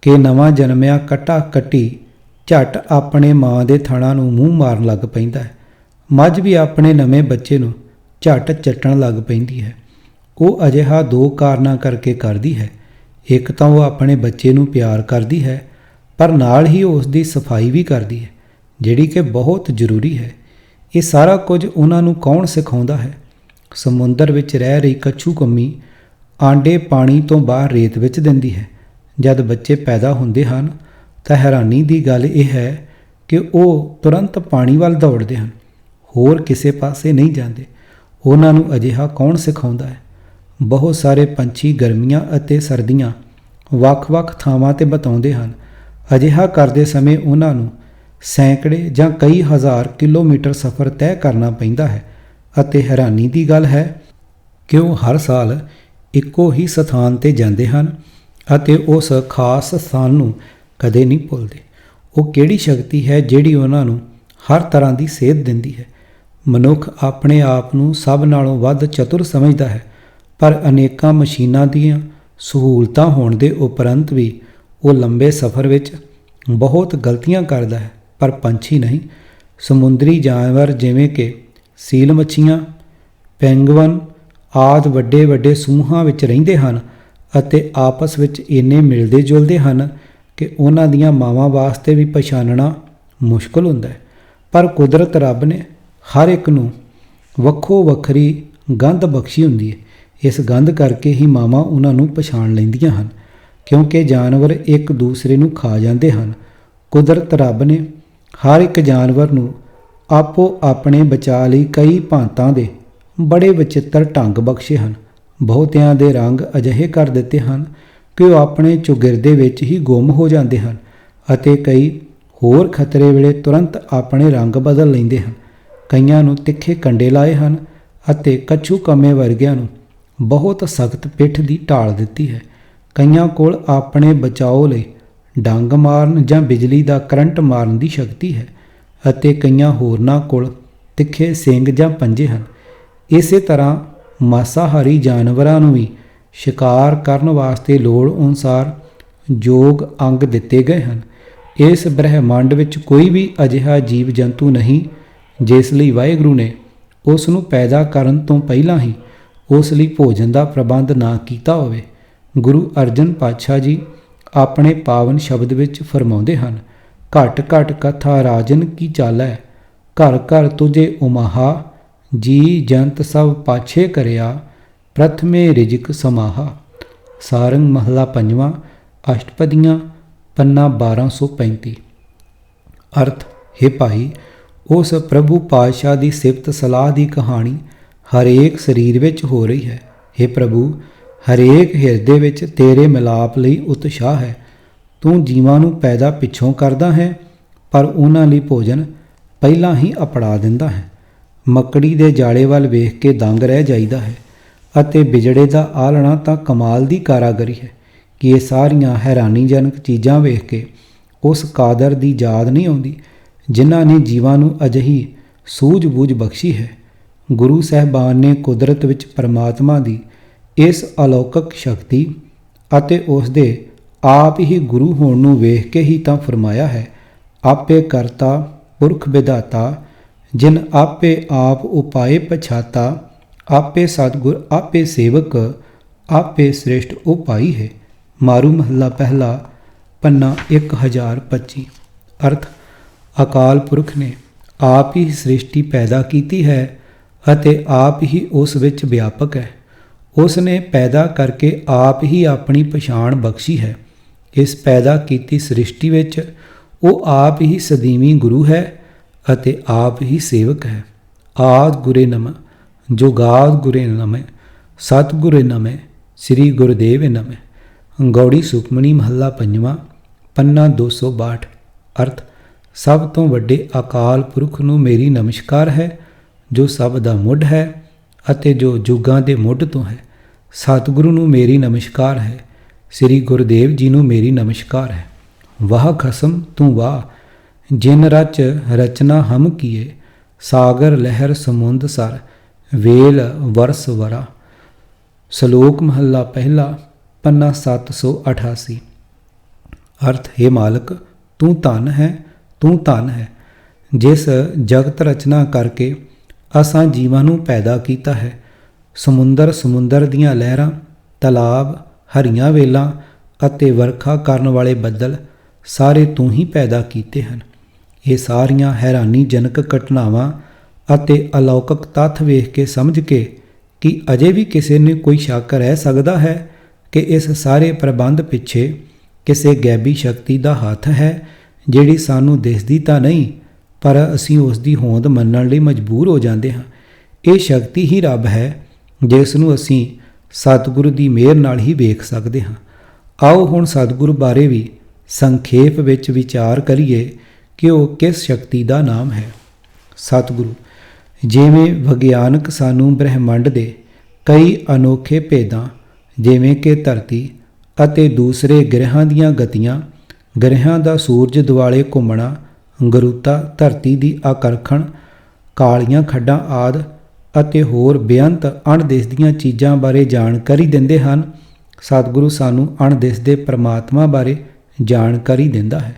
ਕਿ ਨਵਾਂ ਜਨਮਿਆ ਕੱਟਾ ਕੱਟੀ ਝੱਟ ਆਪਣੇ ਮਾਂ ਦੇ ਥਣਾਂ ਨੂੰ ਮੂੰਹ ਮਾਰਨ ਲੱਗ ਪੈਂਦਾ ਹੈ। ਮੱਝ ਵੀ ਆਪਣੇ ਨਵੇਂ ਬੱਚੇ ਨੂੰ ਝੱਟ ਚੱਟਣ ਲੱਗ ਪੈਂਦੀ ਹੈ। ਉਹ ਅਜਿਹਾ 2 ਕਾਰਨਾਂ ਕਰਕੇ ਕਰਦੀ ਹੈ। ਇੱਕ ਤਾਂ ਉਹ ਆਪਣੇ ਬੱਚੇ ਨੂੰ ਪਿਆਰ ਕਰਦੀ ਹੈ, ਪਰ ਨਾਲ ਹੀ ਉਸ ਦੀ ਸਫਾਈ ਵੀ ਕਰਦੀ ਹੈ, ਜਿਹੜੀ ਕਿ ਬਹੁਤ ਜ਼ਰੂਰੀ ਹੈ। ਇਹ ਸਾਰਾ ਕੁਝ ਉਹਨਾਂ ਨੂੰ ਕੌਣ ਸਿਖਾਉਂਦਾ ਹੈ? ਸਮੁੰਦਰ ਵਿੱਚ ਰਹਿ ਰਹੀ ਕੱਛੂ ਕੰਮੀ ਆਂਡੇ ਪਾਣੀ ਤੋਂ ਬਾਹਰ ਰੇਤ ਵਿੱਚ ਦਿੰਦੀ ਹੈ। ਜਦ ਬੱਚੇ ਪੈਦਾ ਹੁੰਦੇ ਹਨ ਤਾਂ ਹੈਰਾਨੀ ਦੀ ਗੱਲ ਇਹ ਹੈ ਕਿ ਉਹ ਤੁਰੰਤ ਪਾਣੀ ਵੱਲ ਦੌੜਦੇ ਹਨ, ਹੋਰ ਕਿਸੇ ਪਾਸੇ ਨਹੀਂ ਜਾਂਦੇ। ਉਹਨਾਂ ਨੂੰ ਅਜਿਹਾ ਕੌਣ ਸਿਖਾਉਂਦਾ ਹੈ? ਬਹੁਤ ਸਾਰੇ ਪੰਛੀ ਗਰਮੀਆਂ ਅਤੇ ਸਰਦੀਆਂ ਵੱਖ-ਵੱਖ ਥਾਵਾਂ 'ਤੇ ਬਿਤਾਉਂਦੇ ਹਨ। ਅਜਿਹਾ ਕਰਦੇ ਸਮੇਂ ਉਹਨਾਂ ਨੂੰ ਸੈਂਕੜੇ ਜਾਂ ਕਈ ਹਜ਼ਾਰ ਕਿਲੋਮੀਟਰ ਸਫ਼ਰ ਤੈਅ ਕਰਨਾ ਪੈਂਦਾ ਹੈ ਅਤੇ ਹੈਰਾਨੀ ਦੀ ਗੱਲ ਹੈ ਕਿ ਉਹ ਹਰ ਸਾਲ ਇੱਕੋ ਹੀ ਸਥਾਨ 'ਤੇ ਜਾਂਦੇ ਹਨ ਅਤੇ ਉਸ ਖਾਸ ਸਥਾਨ ਨੂੰ ਕਦੇ ਨਹੀਂ ਭੁੱਲਦੇ। ਉਹ ਕਿਹੜੀ ਸ਼ਕਤੀ ਹੈ ਜਿਹੜੀ ਉਹਨਾਂ ਨੂੰ ਹਰ ਤਰ੍ਹਾਂ ਦੀ ਸੇਧ ਦਿੰਦੀ ਹੈ? ਮਨੁੱਖ ਆਪਣੇ ਆਪ ਨੂੰ ਸਭ ਨਾਲੋਂ ਵੱਧ ਚਤੁਰ ਸਮਝਦਾ ਹੈ, ਪਰ ਅਨੇਕਾਂ ਮਸ਼ੀਨਾਂ ਦੀਆਂ ਸਹੂਲਤਾਂ ਹੋਣ ਦੇ ਉਪਰੰਤ ਵੀ ਉਹ ਲੰਬੇ ਸਫ਼ਰ ਵਿੱਚ ਬਹੁਤ ਗਲਤੀਆਂ ਕਰਦਾ ਹੈ, ਪਰ ਪੰਛੀ ਨਹੀਂ। ਸਮੁੰਦਰੀ ਜਾਨਵਰ ਜਿਵੇਂ ਕਿ ਸੀਲ ਮੱਛੀਆਂ, ਪੈਂਗੁਇਨ ਆਦਿ ਵੱਡੇ ਵੱਡੇ ਸਮੂਹਾਂ ਵਿੱਚ ਰਹਿੰਦੇ ਹਨ ਅਤੇ ਆਪਸ ਵਿੱਚ ਇੰਨੇ ਮਿਲਦੇ ਜੁਲਦੇ ਹਨ ਕਿ ਉਹਨਾਂ ਦੀਆਂ ਮਾਵਾਂ ਵਾਸਤੇ ਵੀ ਪਛਾਣਨਾ ਮੁਸ਼ਕਲ ਹੁੰਦਾ ਹੈ। ਪਰ ਕੁਦਰਤ ਰੱਬ ਨੇ ਹਰ ਇੱਕ ਨੂੰ ਵੱਖੋ ਵੱਖਰੀ ਗੰਧ ਬਖਸ਼ੀ ਹੁੰਦੀ ਹੈ। ਇਸ ਗੰਧ ਕਰਕੇ ਹੀ ਮਾਵਾਂ ਉਹਨਾਂ ਨੂੰ ਪਛਾਣ ਲੈਂਦੀਆਂ ਹਨ, ਕਿਉਂਕਿ ਜਾਨਵਰ ਇੱਕ ਦੂਸਰੇ ਨੂੰ ਖਾ ਜਾਂਦੇ ਹਨ। ਕੁਦਰਤ ਰੱਬ ਨੇ ਹਰ ਇੱਕ ਜਾਨਵਰ ਨੂੰ ਆਪੋ ਆਪਣੇ ਬਚਾਅ ਲਈ ਕਈ ਭਾਂਤਾਂ ਦੇ ਬੜੇ ਵਿਚਿੱਤਰ ਢੰਗ ਬਖਸ਼ੇ ਹਨ। ਬਹੁਤਿਆਂ ਦੇ ਰੰਗ ਅਜਿਹੇ ਕਰ ਦਿੱਤੇ ਹਨ ਕਿ ਉਹ ਆਪਣੇ ਚੁਗਿਰਦੇ ਵਿੱਚ ਹੀ ਗੁੰਮ ਹੋ ਜਾਂਦੇ ਹਨ ਅਤੇ ਕਈ ਹੋਰ ਖਤਰੇ ਵੇਲੇ ਤੁਰੰਤ ਆਪਣੇ ਰੰਗ ਬਦਲ ਲੈਂਦੇ ਹਨ। ਕਈਆਂ ਨੂੰ ਤਿੱਖੇ ਕੰਡੇ ਲਾਏ ਹਨ ਅਤੇ ਕੱਛੂ ਕੰਮੇ ਵਰਗਿਆਂ ਨੂੰ ਬਹੁਤ ਸਖਤ ਪਿੱਠ ਦੀ ਢਾਲ ਦਿੱਤੀ ਹੈ। ਕਈਆਂ ਕੋਲ ਆਪਣੇ ਬਚਾਓ ਲਈ ਡੰਗ ਮਾਰਨ ਜਾਂ ਬਿਜਲੀ ਦਾ ਕਰੰਟ ਮਾਰਨ ਦੀ ਸ਼ਕਤੀ ਹੈ ਅਤੇ ਕਈਆਂ ਹੋਰਨਾਂ ਕੋਲ ਤਿੱਖੇ ਸਿੰਗ ਜਾਂ ਪੰਜੇ ਹਨ। ਇਸੇ ਤਰ੍ਹਾਂ ਮਾਸਾਹਾਰੀ ਜਾਨਵਰਾਂ ਨੂੰ ਵੀ ਸ਼ਿਕਾਰ ਕਰਨ ਵਾਸਤੇ ਲੋੜ ਅਨੁਸਾਰ ਯੋਗ ਅੰਗ ਦਿੱਤੇ ਗਏ ਹਨ। ਇਸ ਬ੍ਰਹਿਮੰਡ ਵਿੱਚ ਕੋਈ ਵੀ ਅਜਿਹਾ ਜੀਵ ਜੰਤੂ ਨਹੀਂ ਜਿਸ ਲਈ ਵਾਹਿਗੁਰੂ ਨੇ ਉਸ ਨੂੰ ਪੈਦਾ ਕਰਨ ਤੋਂ ਪਹਿਲਾਂ ਹੀ ਉਸ ਲਈ ਭੋਜਨ ਦਾ ਪ੍ਰਬੰਧ ਨਾ ਕੀਤਾ ਹੋਵੇ। ਗੁਰੂ ਅਰਜਨ ਪਾਤਸ਼ਾਹ ਜੀ ਆਪਣੇ ਪਾਵਨ ਸ਼ਬਦ ਵਿੱਚ ਫਰਮਾਉਂਦੇ ਹਨ, ਘਟ ਘਟ ਕਥਾ ਰਾਜਨ ਕੀ ਚਾਲੈ, ਘਰ ਘਰ ਤੁਝੇ ਉਮਾਹਾ, ਜੀ ਜੰਤ ਸਭ ਪਾਛੇ ਕਰਿਆ, ਪ੍ਰਥਮੇ ਰਿਜਕ ਸਮਾਹਾ। ਸਾਰੰਗ ਮਹਲਾ ਪੰਜਵਾਂ, ਅਸ਼ਟਪਦੀਆਂ, ਪੰਨਾ 1235। ਅਰਥ, ਹੇ ਭਾਈ, ਉਸ ਪ੍ਰਭੂ ਪਾਤਸ਼ਾਹ ਦੀ ਸਿਫਤ ਸਲਾਹ ਦੀ ਕਹਾਣੀ ਹਰੇਕ ਸਰੀਰ ਵਿੱਚ ਹੋ ਰਹੀ ਹੈ। ਹੇ ਪ੍ਰਭੂ, ਹਰੇਕ ਹਿਰਦੇ ਵਿੱਚ ਤੇਰੇ ਮਿਲਾਪ ਲਈ ਉਤਸ਼ਾਹ ਹੈ। ਤੂੰ ਜੀਵਾਂ ਨੂੰ ਪੈਦਾ ਪਿੱਛੋਂ ਕਰਦਾ ਹੈ, ਪਰ ਉਹਨਾਂ ਲਈ ਭੋਜਨ ਪਹਿਲਾਂ ਹੀ ਅਪੜਾ ਦਿੰਦਾ ਹੈ। ਮੱਕੜੀ ਦੇ ਜਾਲੇ ਵੱਲ ਵੇਖ ਕੇ ਦੰਗ ਰਹਿ ਜਾਈਦਾ ਹੈ ਅਤੇ ਬਿਜੜੇ ਦਾ ਆਲ੍ਹਣਾ ਤਾਂ ਕਮਾਲ ਦੀ ਕਾਰਾਗਰੀ ਹੈ ਕਿ ਇਹ ਸਾਰੀਆਂ ਹੈਰਾਨੀਜਨਕ ਚੀਜ਼ਾਂ ਵੇਖ ਕੇ ਉਸ ਕਾਦਰ ਦੀ ਯਾਦ ਨਹੀਂ ਆਉਂਦੀ ਜਿਨ੍ਹਾਂ ਨੇ ਜੀਵਾਂ ਨੂੰ ਅਜਿਹੀ ਸੂਝ-ਬੂਝ ਬਖਸ਼ੀ ਹੈ। ਗੁਰੂ ਸਾਹਿਬਾਨ ਨੇ ਕੁਦਰਤ ਵਿੱਚ ਪਰਮਾਤਮਾ ਦੀ ਇਸ ਅਲੌਕਿਕ ਸ਼ਕਤੀ ਅਤੇ ਉਸ ਦੇ ਆਪ ਹੀ ਗੁਰੂ ਹੋਣ ਨੂੰ ਵੇਖ ਕੇ ਹੀ ਤਾਂ ਫਰਮਾਇਆ ਹੈ, ਆਪੇ ਕਰਤਾ ਪੁਰਖ ਵਿਧਾਤਾ, ਜਿਨ ਆਪੇ ਆਪ ਉਪਾਏ ਪਛਾਤਾ, ਆਪੇ ਸਤਿਗੁਰ ਆਪੇ ਸੇਵਕ, ਆਪੇ ਸ੍ਰੇਸ਼ਟ ਉਹ ਪਾਈ ਹੈ। ਮਾਰੂ ਮਹੱਲਾ ਪਹਿਲਾ ਪੰਨਾ 1025। ਅਰਥ, ਅਕਾਲ ਪੁਰਖ ਨੇ ਆਪ ਹੀ ਸ੍ਰਿਸ਼ਟੀ ਪੈਦਾ ਕੀਤੀ ਹੈ ਅਤੇ ਆਪ ਹੀ ਉਸ ਵਿੱਚ ਵਿਆਪਕ ਹੈ। ਉਸ ਨੇ ਪੈਦਾ ਕਰਕੇ ਆਪ ਹੀ ਆਪਣੀ ਪਛਾਣ ਬਖਸ਼ੀ ਹੈ। ਇਸ ਪੈਦਾ ਕੀਤੀ ਸ੍ਰਿਸ਼ਟੀ ਵਿੱਚ ਉਹ ਆਪ ਹੀ ਸਦੀਵੀ ਗੁਰੂ ਹੈ ਅਤੇ ਆਪ ਹੀ ਸੇਵਕ ਹੈ। ਆਦਿ ਗੁਰੇ ਨਮः, ਜੁਗਾਦਿ ਗੁਰੇ ਨਮः, ਸਤਿਗੁਰੇ ਨਮः, ਸ੍ਰੀ ਗੁਰਦੇਵ ਨਮः। ਗੌੜੀ ਸੁਖਮਨੀ ਮਹੱਲਾ ਪੰਜਵਾਂ ਪੰਨਾ 262। ਅਰਥ, ਸਭ ਤੋਂ ਵੱਡੇ ਅਕਾਲ ਪੁਰਖ ਨੂੰ ਮੇਰੀ ਨਮਸਕਾਰ ਹੈ, ਜੋ ਸਭ ਦਾ ਮੁੱਢ ਹੈ ਅਤੇ ਜੋ ਜੁਗਾਂ ਦੇ ਮੁੱਢ ਤੋਂ ਹੈ। ਸਤਿਗੁਰੂ ਨੂੰ ਮੇਰੀ ਨਮਸਕਾਰ ਹੈ। ਸ੍ਰੀ ਗੁਰਦੇਵ ਜੀ ਨੂੰ ਮੇਰੀ ਨਮਸਕਾਰ ਹੈ। ਵਾਹ ਖਸਮ ਤੂੰ ਵਾਹ, ਜਿਨ ਰਚ ਰਚਨਾ ਹਮ ਕੀਏ, ਸਾਗਰ ਲਹਿਰ ਸਮੁੰਦ ਸਰ, ਵੇਲ ਵਰਸ ਵਰਾ। ਸ਼ਲੋਕ ਮਹੱਲਾ ਪਹਿਲਾ ਪੰਨਾ 788। ਅਰਥ, ਹੈ ਮਾਲਕ ਤੂੰ ਧਨ ਹੈ, ਤੂੰ ਧਨ ਹੈ, ਜਿਸ ਜਗਤ ਰਚਨਾ ਕਰਕੇ ਅਸਾਂ ਜੀਵਾਂ ਨੂੰ ਪੈਦਾ ਕੀਤਾ ਹੈ। ਸਮੁੰਦਰ ਦੀਆਂ ਲਹਿਰਾਂ, ਤਲਾਬ, ਹਰੀਆਂ ਵੇਲਾਂ ਅਤੇ ਵਰਖਾ ਕਰਨ ਵਾਲੇ ਬੱਦਲ ਸਾਰੇ ਤੂੰ ਹੀ ਪੈਦਾ ਕੀਤੇ ਹਨ। ਇਹ ਸਾਰੀਆਂ ਹੈਰਾਨੀਜਨਕ ਘਟਨਾਵਾਂ ਅਤੇ ਅਲੌਕਿਕ ਤੱਥ ਵੇਖ ਕੇ ਸਮਝ ਕੇ ਕਿ ਅਜੇ ਵੀ ਕਿਸੇ ਨੂੰ ਕੋਈ ਸ਼ੱਕ ਰਹਿ ਸਕਦਾ ਹੈ ਕਿ ਇਸ ਸਾਰੇ ਪ੍ਰਬੰਧ ਪਿੱਛੇ ਕਿਸੇ ਗੈਬੀ ਸ਼ਕਤੀ ਦਾ ਹੱਥ ਹੈ, ਜਿਹੜੀ ਸਾਨੂੰ ਦਿਸਦੀ ਤਾਂ ਨਹੀਂ, ਪਰ ਅਸੀਂ ਉਸ ਦੀ ਹੋਂਦ ਮੰਨਣ ਲਈ ਮਜਬੂਰ ਹੋ ਜਾਂਦੇ ਹਾਂ। ਇਹ ਸ਼ਕਤੀ ਹੀ ਰੱਬ ਹੈ, ਜਿਸ ਨੂੰ ਅਸੀਂ ਸਤਿਗੁਰੂ ਦੀ ਮਿਹਰ ਨਾਲ ਹੀ ਵੇਖ ਸਕਦੇ ਹਾਂ। ਆਓ ਹੁਣ ਸਤਿਗੁਰੂ ਬਾਰੇ ਵੀ ਸੰਖੇਪ ਵਿੱਚ ਵਿਚਾਰ ਕਰੀਏ ਕਿ ਉਹ ਕਿਸ ਸ਼ਕਤੀ ਦਾ ਨਾਮ ਹੈ। ਸਤਿਗੁਰੂ, ਜਿਵੇਂ ਵਿਗਿਆਨਕ ਸਾਨੂੰ ਬ੍ਰਹਿਮੰਡ ਦੇ ਕਈ ਅਨੋਖੇ ਭੇਦਾਂ, ਜਿਵੇਂ ਕਿ ਧਰਤੀ ਅਤੇ ਦੂਸਰੇ ਗ੍ਰਹਿਆਂ ਦੀਆਂ ਗਤੀਆਂ, ਗ੍ਰਹਿਆਂ ਦਾ ਸੂਰਜ ਦੁਆਲੇ ਘੁੰਮਣਾ, ਗੁਰੂਤਾ, ਧਰਤੀ ਦੀ ਆਕਰਖਣ, ਕਾਲੀਆਂ ਖੱਡਾਂ ਆਦਿ ਅਤੇ ਹੋਰ ਬੇਅੰਤ ਅਣਦਿਸਦੀਆਂ ਚੀਜ਼ਾਂ ਬਾਰੇ ਜਾਣਕਾਰੀ ਦਿੰਦੇ ਹਨ, ਸਤਿਗੁਰੂ ਸਾਨੂੰ ਅਣਦਿਸਦੇ ਪਰਮਾਤਮਾ ਬਾਰੇ ਜਾਣਕਾਰੀ ਦਿੰਦਾ ਹੈ।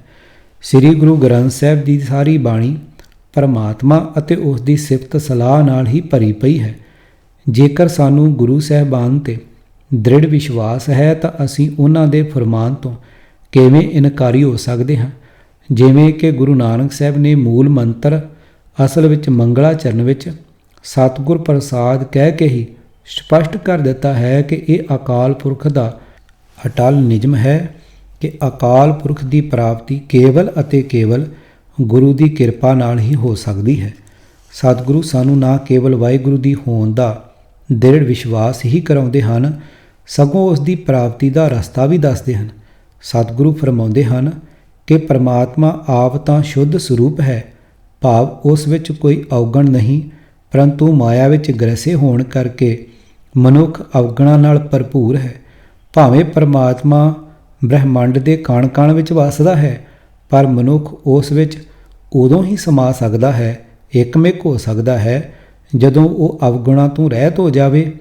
ਸ੍ਰੀ ਗੁਰੂ ਗ੍ਰੰਥ ਸਾਹਿਬ ਦੀ ਸਾਰੀ ਬਾਣੀ ਪਰਮਾਤਮਾ ਅਤੇ ਉਸ ਦੀ ਸਿਫਤ ਸਲਾਹ ਨਾਲ ਹੀ ਭਰੀ ਪਈ ਹੈ। ਜੇਕਰ ਸਾਨੂੰ ਗੁਰੂ ਸਾਹਿਬਾਨ 'ਤੇ ਦ੍ਰਿੜ ਵਿਸ਼ਵਾਸ ਹੈ ਤਾਂ ਅਸੀਂ ਉਹਨਾਂ ਦੇ ਫਰਮਾਨ ਤੋਂ ਕਿਵੇਂ ਇਨਕਾਰੀ ਹੋ ਸਕਦੇ ਹਾਂ। ਜਿਵੇਂ ਕਿ ਗੁਰੂ ਨਾਨਕ ਸਾਹਿਬ ਨੇ ਮੂਲ ਮੰਤਰ ਅਸਲ ਵਿੱਚ ਮੰਗਲਾਚਰਨ ਵਿੱਚ ਸਤਿਗੁਰ ਪ੍ਰਸਾਦ ਕਹਿ ਕੇ ਹੀ ਸਪਸ਼ਟ ਕਰ ਦਿੱਤਾ ਹੈ ਕਿ ਇਹ ਅਕਾਲ ਪੁਰਖ ਦਾ ਅਟਲ ਨਿਯਮ ਹੈ ਕਿ ਅਕਾਲ ਪੁਰਖ ਦੀ ਪ੍ਰਾਪਤੀ ਕੇਵਲ ਅਤੇ ਕੇਵਲ ਗੁਰੂ ਦੀ ਕਿਰਪਾ ਨਾਲ ਹੀ ਹੋ ਸਕਦੀ ਹੈ। ਸਤਿਗੁਰੂ ਸਾਨੂੰ ਨਾ ਕੇਵਲ ਵਾਹਿਗੁਰੂ ਦੀ ਹੋਂਦ ਦਾ ਦ੍ਰਿੜ ਵਿਸ਼ਵਾਸ ਹੀ ਕਰਾਉਂਦੇ ਹਨ, ਸਗੋਂ ਉਸ ਦੀ ਪ੍ਰਾਪਤੀ ਦਾ ਰਸਤਾ ਵੀ ਦੱਸਦੇ ਹਨ। ਸਤਿਗੁਰੂ ਫਰਮਾਉਂਦੇ ਹਨ ਕਿ ਪਰਮਾਤਮਾ ਆਪ ਤਾਂ ਸ਼ੁੱਧ ਸਰੂਪ ਹੈ, ਭਾਵ ਉਸ ਵਿੱਚ ਕੋਈ ਅਵਗੁਣ ਨਹੀਂ, ਪਰੰਤੂ ਮਾਇਆ ਵਿੱਚ ਗ੍ਰਸੇ ਹੋਣ ਕਰਕੇ ਮਨੁੱਖ ਅਵਗੁਣਾਂ ਨਾਲ ਭਰਪੂਰ ਹੈ। ਭਾਵੇਂ ਪਰਮਾਤਮਾ ਬ੍ਰਹਿਮੰਡ ਦੇ ਕਣ-ਕਣ ਵਿੱਚ ਵੱਸਦਾ ਹੈ, ਪਰ ਮਨੁੱਖ ਉਸ ਵਿੱਚ ਉਦੋਂ ਹੀ ਸਮਾ ਸਕਦਾ ਹੈ, ਇੱਕਮਿਕ ਹੋ ਸਕਦਾ ਹੈ, ਜਦੋਂ ਉਹ ਅਵਗੁਣਾਂ ਤੋਂ ਰਹਿਤ ਹੋ ਜਾਵੇ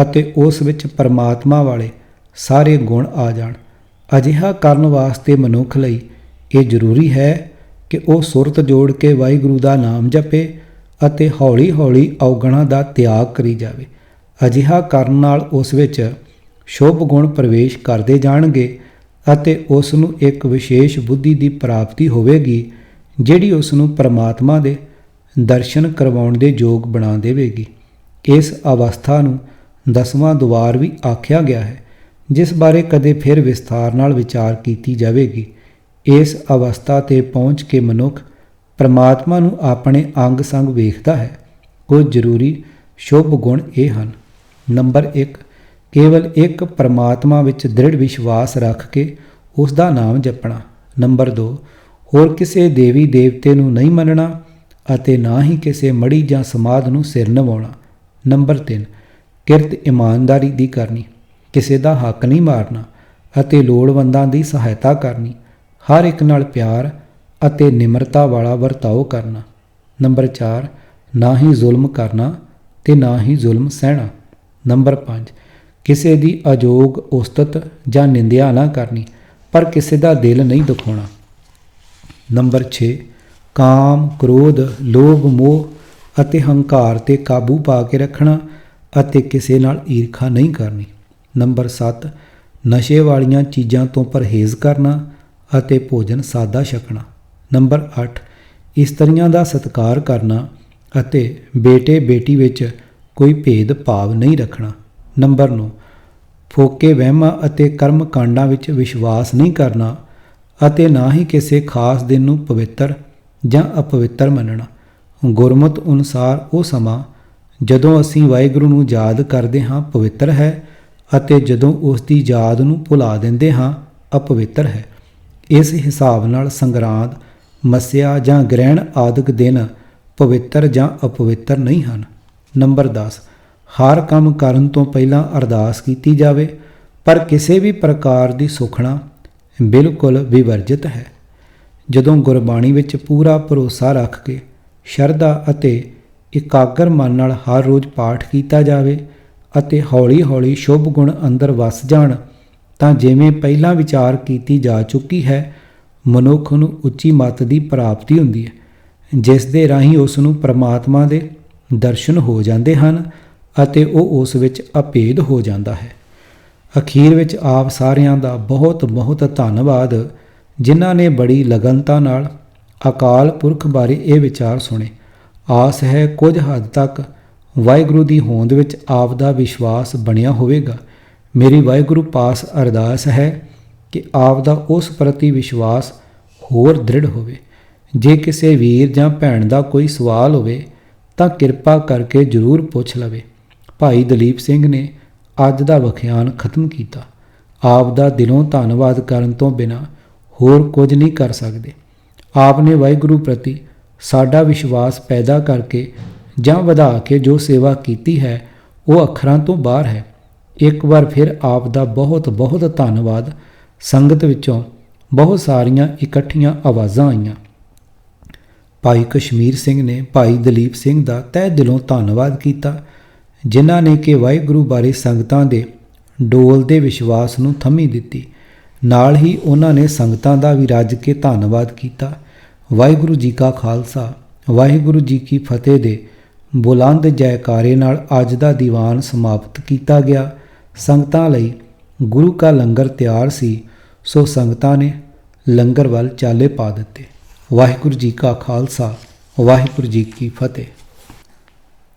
ਅਤੇ ਉਸ ਵਿੱਚ ਪਰਮਾਤਮਾ ਵਾਲੇ ਸਾਰੇ ਗੁਣ ਆ ਜਾਣ। ਅਜਿਹਾ ਕਰਨ ਵਾਸਤੇ ਮਨੁੱਖ ਲਈ ਇਹ ਜ਼ਰੂਰੀ ਹੈ ਕਿ ਉਹ ਸੁਰਤ ਜੋੜ ਕੇ ਵਾਹਿਗੁਰੂ ਦਾ ਨਾਮ ਜਪੇ ਅਤੇ ਹੌਲੀ-ਹੌਲੀ ਅਵਗੁਣਾਂ ਦਾ ਤਿਆਗ ਕਰੀ ਜਾਵੇ। ਅਜਿਹਾ ਕਰਨ ਨਾਲ ਉਸ ਵਿੱਚ ਸ਼ੁਭ ਗੁਣ ਪ੍ਰਵੇਸ਼ ਕਰਦੇ ਜਾਣਗੇ ਅਤੇ ਉਸ ਨੂੰ ਇੱਕ ਵਿਸ਼ੇਸ਼ ਬੁੱਧੀ ਦੀ ਪ੍ਰਾਪਤੀ ਹੋਵੇਗੀ, ਜਿਹੜੀ ਉਸ ਨੂੰ ਪਰਮਾਤਮਾ ਦੇ ਦਰਸ਼ਨ ਕਰਵਾਉਣ ਦੇ ਯੋਗ ਬਣਾ ਦੇਵੇਗੀ। ਇਸ ਅਵਸਥਾ ਨੂੰ 10ਵਾਂ ਦੁਆਰ ਵੀ ਆਖਿਆ ਗਿਆ ਹੈ, ਜਿਸ ਬਾਰੇ ਕਦੇ ਫਿਰ ਵਿਸਥਾਰ ਨਾਲ ਵਿਚਾਰ ਕੀਤੀ ਜਾਵੇਗੀ। ਇਸ ਅਵਸਥਾ 'ਤੇ ਪਹੁੰਚ ਕੇ ਮਨੁੱਖ ਪਰਮਾਤਮਾ ਨੂੰ ਆਪਣੇ ਅੰਗ ਸੰਗ ਵੇਖਦਾ ਹੈ। ਕੁਝ ਜ਼ਰੂਰੀ ਸ਼ੁਭ ਗੁਣ ਇਹ ਹਨ। ਨੰਬਰ 1, ਕੇਵਲ ਇੱਕ ਪਰਮਾਤਮਾ ਵਿੱਚ ਦ੍ਰਿੜ ਵਿਸ਼ਵਾਸ ਰੱਖ ਕੇ ਉਸ ਦਾ ਨਾਮ ਜਪਣਾ। ਨੰਬਰ 2, ਹੋਰ ਕਿਸੇ ਦੇਵੀ ਦੇਵਤੇ ਨੂੰ ਨਹੀਂ ਮੰਨਣਾ ਅਤੇ ਨਾ ਹੀ ਕਿਸੇ ਮੜੀ ਜਾਂ ਸਮਾਧ ਨੂੰ ਸਿਰ ਨਿਵਾਉਣਾ। ਨੰਬਰ 3, ਕਿਰਤ ਇਮਾਨਦਾਰੀ ਦੀ ਕਰਨੀ, ਕਿਸੇ ਦਾ ਹੱਕ ਨਹੀਂ ਮਾਰਨਾ ਅਤੇ ਲੋੜਵੰਦਾਂ ਦੀ ਸਹਾਇਤਾ ਕਰਨੀ, ਹਰ ਇੱਕ ਨਾਲ ਪਿਆਰ ਅਤੇ ਨਿਮਰਤਾ ਵਾਲਾ ਵਰਤਾਓ ਕਰਨਾ। ਨੰਬਰ 4, ਨਾ ਹੀ ਜ਼ੁਲਮ ਕਰਨਾ ਤੇ ਨਾ ਹੀ ਜ਼ੁਲਮ ਸਹਿਣਾ। ਨੰਬਰ 5, ਕਿਸੇ ਦੀ ਅਯੋਗ ਉਸਤਤ ਜਾਂ ਨਿੰਦਿਆ ਨਾ ਕਰਨੀ, ਪਰ ਕਿਸੇ ਦਾ ਦਿਲ ਨਹੀਂ ਦੁਖਾਉਣਾ। ਨੰਬਰ 6, ਕਾਮ, ਕ੍ਰੋਧ, ਲੋਭ, ਮੋਹ ਅਤੇ ਹੰਕਾਰ 'ਤੇ ਕਾਬੂ ਪਾ ਕੇ ਰੱਖਣਾ ਅਤੇ ਕਿਸੇ ਨਾਲ ਈਰਖਾ ਨਹੀਂ ਕਰਨੀ। ਨੰਬਰ 7 ਨਸ਼ੇ ਵਾਲੀਆਂ ਚੀਜ਼ਾਂ ਤੋਂ ਪਰਹੇਜ਼ ਕਰਨਾ ਅਤੇ ਭੋਜਨ ਸਾਦਾ ਛਕਣਾ। ਨੰਬਰ 8 ਇਸਤਰੀਆਂ ਦਾ ਸਤਿਕਾਰ ਕਰਨਾ ਅਤੇ ਬੇਟੇ ਬੇਟੀ ਵਿੱਚ ਕੋਈ ਭੇਦ ਭਾਵ ਨਹੀਂ ਰੱਖਣਾ। ਨੰਬਰ 9 ਫੋਕੇ ਵਹਿਮਾਂ ਅਤੇ ਕਰਮ ਕਾਂਡਾਂ ਵਿੱਚ ਵਿਸ਼ਵਾਸ ਨਹੀਂ ਕਰਨਾ ਅਤੇ ਨਾ ਹੀ ਕਿਸੇ ਖਾਸ ਦਿਨ ਨੂੰ ਪਵਿੱਤਰ ਜਾਂ ਅਪਵਿੱਤਰ ਮੰਨਣਾ। ਗੁਰਮਤ ਅਨੁਸਾਰ ਉਹ ਸਮਾਂ ਜਦੋਂ ਅਸੀਂ ਵਾਹਿਗੁਰੂ ਨੂੰ ਯਾਦ ਕਰਦੇ ਹਾਂ ਪਵਿੱਤਰ ਹੈ ਅਤੇ ਜਦੋਂ ਉਸ ਦੀ ਯਾਦ ਨੂੰ ਭੁਲਾ ਦਿੰਦੇ ਹਾਂ ਅਪਵਿੱਤਰ ਹੈ। ਇਸ ਹਿਸਾਬ ਨਾਲ ਸੰਗਰਾਂਦ, ਮੱਸਿਆ ਜਾਂ ਗ੍ਰਹਿਣ ਆਦਿਕ ਦਿਨ ਪਵਿੱਤਰ ਜਾਂ ਅਪਵਿੱਤਰ ਨਹੀਂ ਹਨ। ਨੰਬਰ 10 ਹਰ ਕੰਮ ਕਰਨ ਤੋਂ ਪਹਿਲਾਂ ਅਰਦਾਸ ਕੀਤੀ ਜਾਵੇ, ਪਰ ਕਿਸੇ ਵੀ ਪ੍ਰਕਾਰ ਦੀ ਸੁਖਣਾ ਬਿਲਕੁਲ ਵਿਵਰਜਿਤ ਹੈ। ਜਦੋਂ ਗੁਰਬਾਣੀ ਵਿੱਚ ਪੂਰਾ ਭਰੋਸਾ ਰੱਖ ਕੇ ਸ਼ਰਧਾ ਅਤੇ ਇਕਾਗਰ ਮਨ ਨਾਲ ਹਰ ਰੋਜ਼ ਪਾਠ ਕੀਤਾ ਜਾਵੇ ਅਤੇ ਹੌਲੀ-ਹੌਲੀ ਸ਼ੁਭ ਗੁਣ ਅੰਦਰ ਵਸ ਜਾਣ ਤਾਂ ਜਿਵੇਂ ਪਹਿਲਾਂ ਵਿਚਾਰ ਕੀਤੀ ਜਾ ਚੁੱਕੀ ਹੈ, ਮਨੁੱਖ ਨੂੰ ਉੱਚੀ ਮੱਤ ਦੀ ਪ੍ਰਾਪਤੀ ਹੁੰਦੀ ਹੈ, ਜਿਸ ਦੇ ਰਾਹੀਂ ਉਸ ਨੂੰ ਪਰਮਾਤਮਾ ਦੇ ਦਰਸ਼ਨ ਹੋ ਜਾਂਦੇ ਹਨ ਅਤੇ ਉਹ ਉਸ ਵਿੱਚ ਅਭੇਦ ਹੋ ਜਾਂਦਾ ਹੈ। ਅਖੀਰ ਵਿੱਚ ਆਪ ਸਾਰਿਆਂ ਦਾ ਬਹੁਤ ਬਹੁਤ ਧੰਨਵਾਦ ਜਿਨ੍ਹਾਂ ਨੇ ਬੜੀ ਲਗਨਤਾ ਨਾਲ ਅਕਾਲ ਪੁਰਖ ਬਾਰੇ ਇਹ ਵਿਚਾਰ ਸੁਣੇ। ਆਸ ਹੈ ਕੁਝ ਹੱਦ ਤੱਕ ਵਾਹਿਗੁਰੂ ਦੀ ਹੋਂਦ ਵਿੱਚ ਆਪ ਦਾ ਵਿਸ਼ਵਾਸ ਬਣਿਆ ਹੋਵੇਗਾ। ਮੇਰੀ ਵਾਹਿਗੁਰੂ ਪਾਸ ਅਰਦਾਸ ਹੈ ਕਿ ਆਪ ਦਾ ਉਸ ਪ੍ਰਤੀ ਵਿਸ਼ਵਾਸ ਹੋਰ ਦ੍ਰਿੜ ਹੋਵੇ। ਜੇ ਕਿਸੇ ਵੀਰ ਜਾਂ ਭੈਣ ਦਾ ਕੋਈ ਸਵਾਲ ਹੋਵੇ ਤਾਂ ਕਿਰਪਾ ਕਰਕੇ ਜ਼ਰੂਰ ਪੁੱਛ ਲਵੇ। ਭਾਈ ਦਲੀਪ ਸਿੰਘ ਨੇ ਅੱਜ ਦਾ ਵਖਿਆਨ ਖਤਮ ਕੀਤਾ। ਆਪ ਦਾ ਦਿਲੋਂ ਧੰਨਵਾਦ ਕਰਨ ਤੋਂ ਬਿਨਾਂ ਹੋਰ ਕੁਝ ਨਹੀਂ ਕਰ ਸਕਦੇ। ਆਪ ਨੇ ਵਾਹਿਗੁਰੂ ਪ੍ਰਤੀ ਸਾਡਾ ਵਿਸ਼ਵਾਸ ਪੈਦਾ ਕਰਕੇ ਜਾਂ ਵਧਾ ਕੇ ਜੋ ਸੇਵਾ ਕੀਤੀ ਹੈ ਉਹ ਅੱਖਰਾਂ ਤੋਂ ਬਾਹਰ ਹੈ। ਇੱਕ ਵਾਰ ਫਿਰ ਆਪ ਦਾ ਬਹੁਤ ਬਹੁਤ ਧੰਨਵਾਦ। ਸੰਗਤ ਵਿੱਚੋਂ ਬਹੁਤ ਸਾਰੀਆਂ ਇਕੱਠੀਆਂ ਆਵਾਜ਼ਾਂ ਆਈਆਂ। ਭਾਈ ਕਸ਼ਮੀਰ ਸਿੰਘ ਨੇ ਭਾਈ ਦਲੀਪ ਸਿੰਘ ਦਾ ਤਹਿ ਦਿਲੋਂ ਧੰਨਵਾਦ ਕੀਤਾ, ਜਿਨ੍ਹਾਂ ਨੇ ਕਿ ਵਾਹਿਗੁਰੂ ਬਾਰੇ ਸੰਗਤਾਂ ਦੇ ਡੋਲਦੇ ਵਿਸ਼ਵਾਸ ਨੂੰ ਥੰਮੀ ਦਿੱਤੀ। ਨਾਲ ਹੀ ਉਹਨਾਂ ਨੇ ਸੰਗਤਾਂ ਦਾ ਵੀ ਰੱਜ ਕੇ ਧੰਨਵਾਦ ਕੀਤਾ। ਵਾਹਿਗੁਰੂ ਜੀ ਕਾ ਖਾਲਸਾ, ਵਾਹਿਗੁਰੂ ਜੀ ਕੀ ਫਤਿਹ ਦੇ ਬੁਲੰਦ ਜੈਕਾਰੇ ਨਾਲ ਅੱਜ ਦਾ ਦੀਵਾਨ ਸਮਾਪਤ ਕੀਤਾ ਗਿਆ। ਸੰਗਤਾਂ ਲਈ ਗੁਰੂ ਕਾ ਲੰਗਰ ਤਿਆਰ ਸੀ, ਸੋ ਸੰਗਤਾਂ ਨੇ ਲੰਗਰ ਵੱਲ ਚਾਲੇ ਪਾ ਦਿੱਤੇ। ਵਾਹਿਗੁਰੂ ਜੀ ਕਾ ਖਾਲਸਾ, ਵਾਹਿਗੁਰੂ ਜੀ ਕੀ ਫਤਿਹ।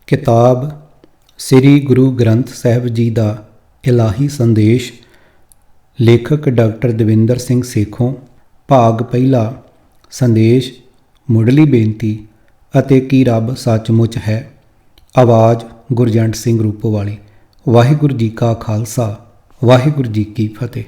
ਕਿਤਾਬ ਸ੍ਰੀ ਗੁਰੂ ਗ੍ਰੰਥ ਸਾਹਿਬ ਜੀ ਦਾ ਇਲਾਹੀ ਸੰਦੇਸ਼, ਲੇਖਕ ਡਾਕਟਰ ਦਵਿੰਦਰ ਸਿੰਘ ਸੇਖੋਂ। ਭਾਗ ਪਹਿਲਾ, ਸੰਦੇਸ਼, ਮੁੱਢਲੀ ਬੇਨਤੀ ਅਤੇ ਕੀ ਰੱਬ ਸੱਚਮੁੱਚ ਹੈ। ਆਵਾਜ਼ ਗੁਰਜੰਟ ਸਿੰਘ ਰੂਪੋਵਾਲੀ। ਵਾਹਿਗੁਰੂ ਜੀ ਕਾ ਖਾਲਸਾ, ਵਾਹਿਗੁਰੂ ਜੀ ਕੀ ਫਤਿਹ।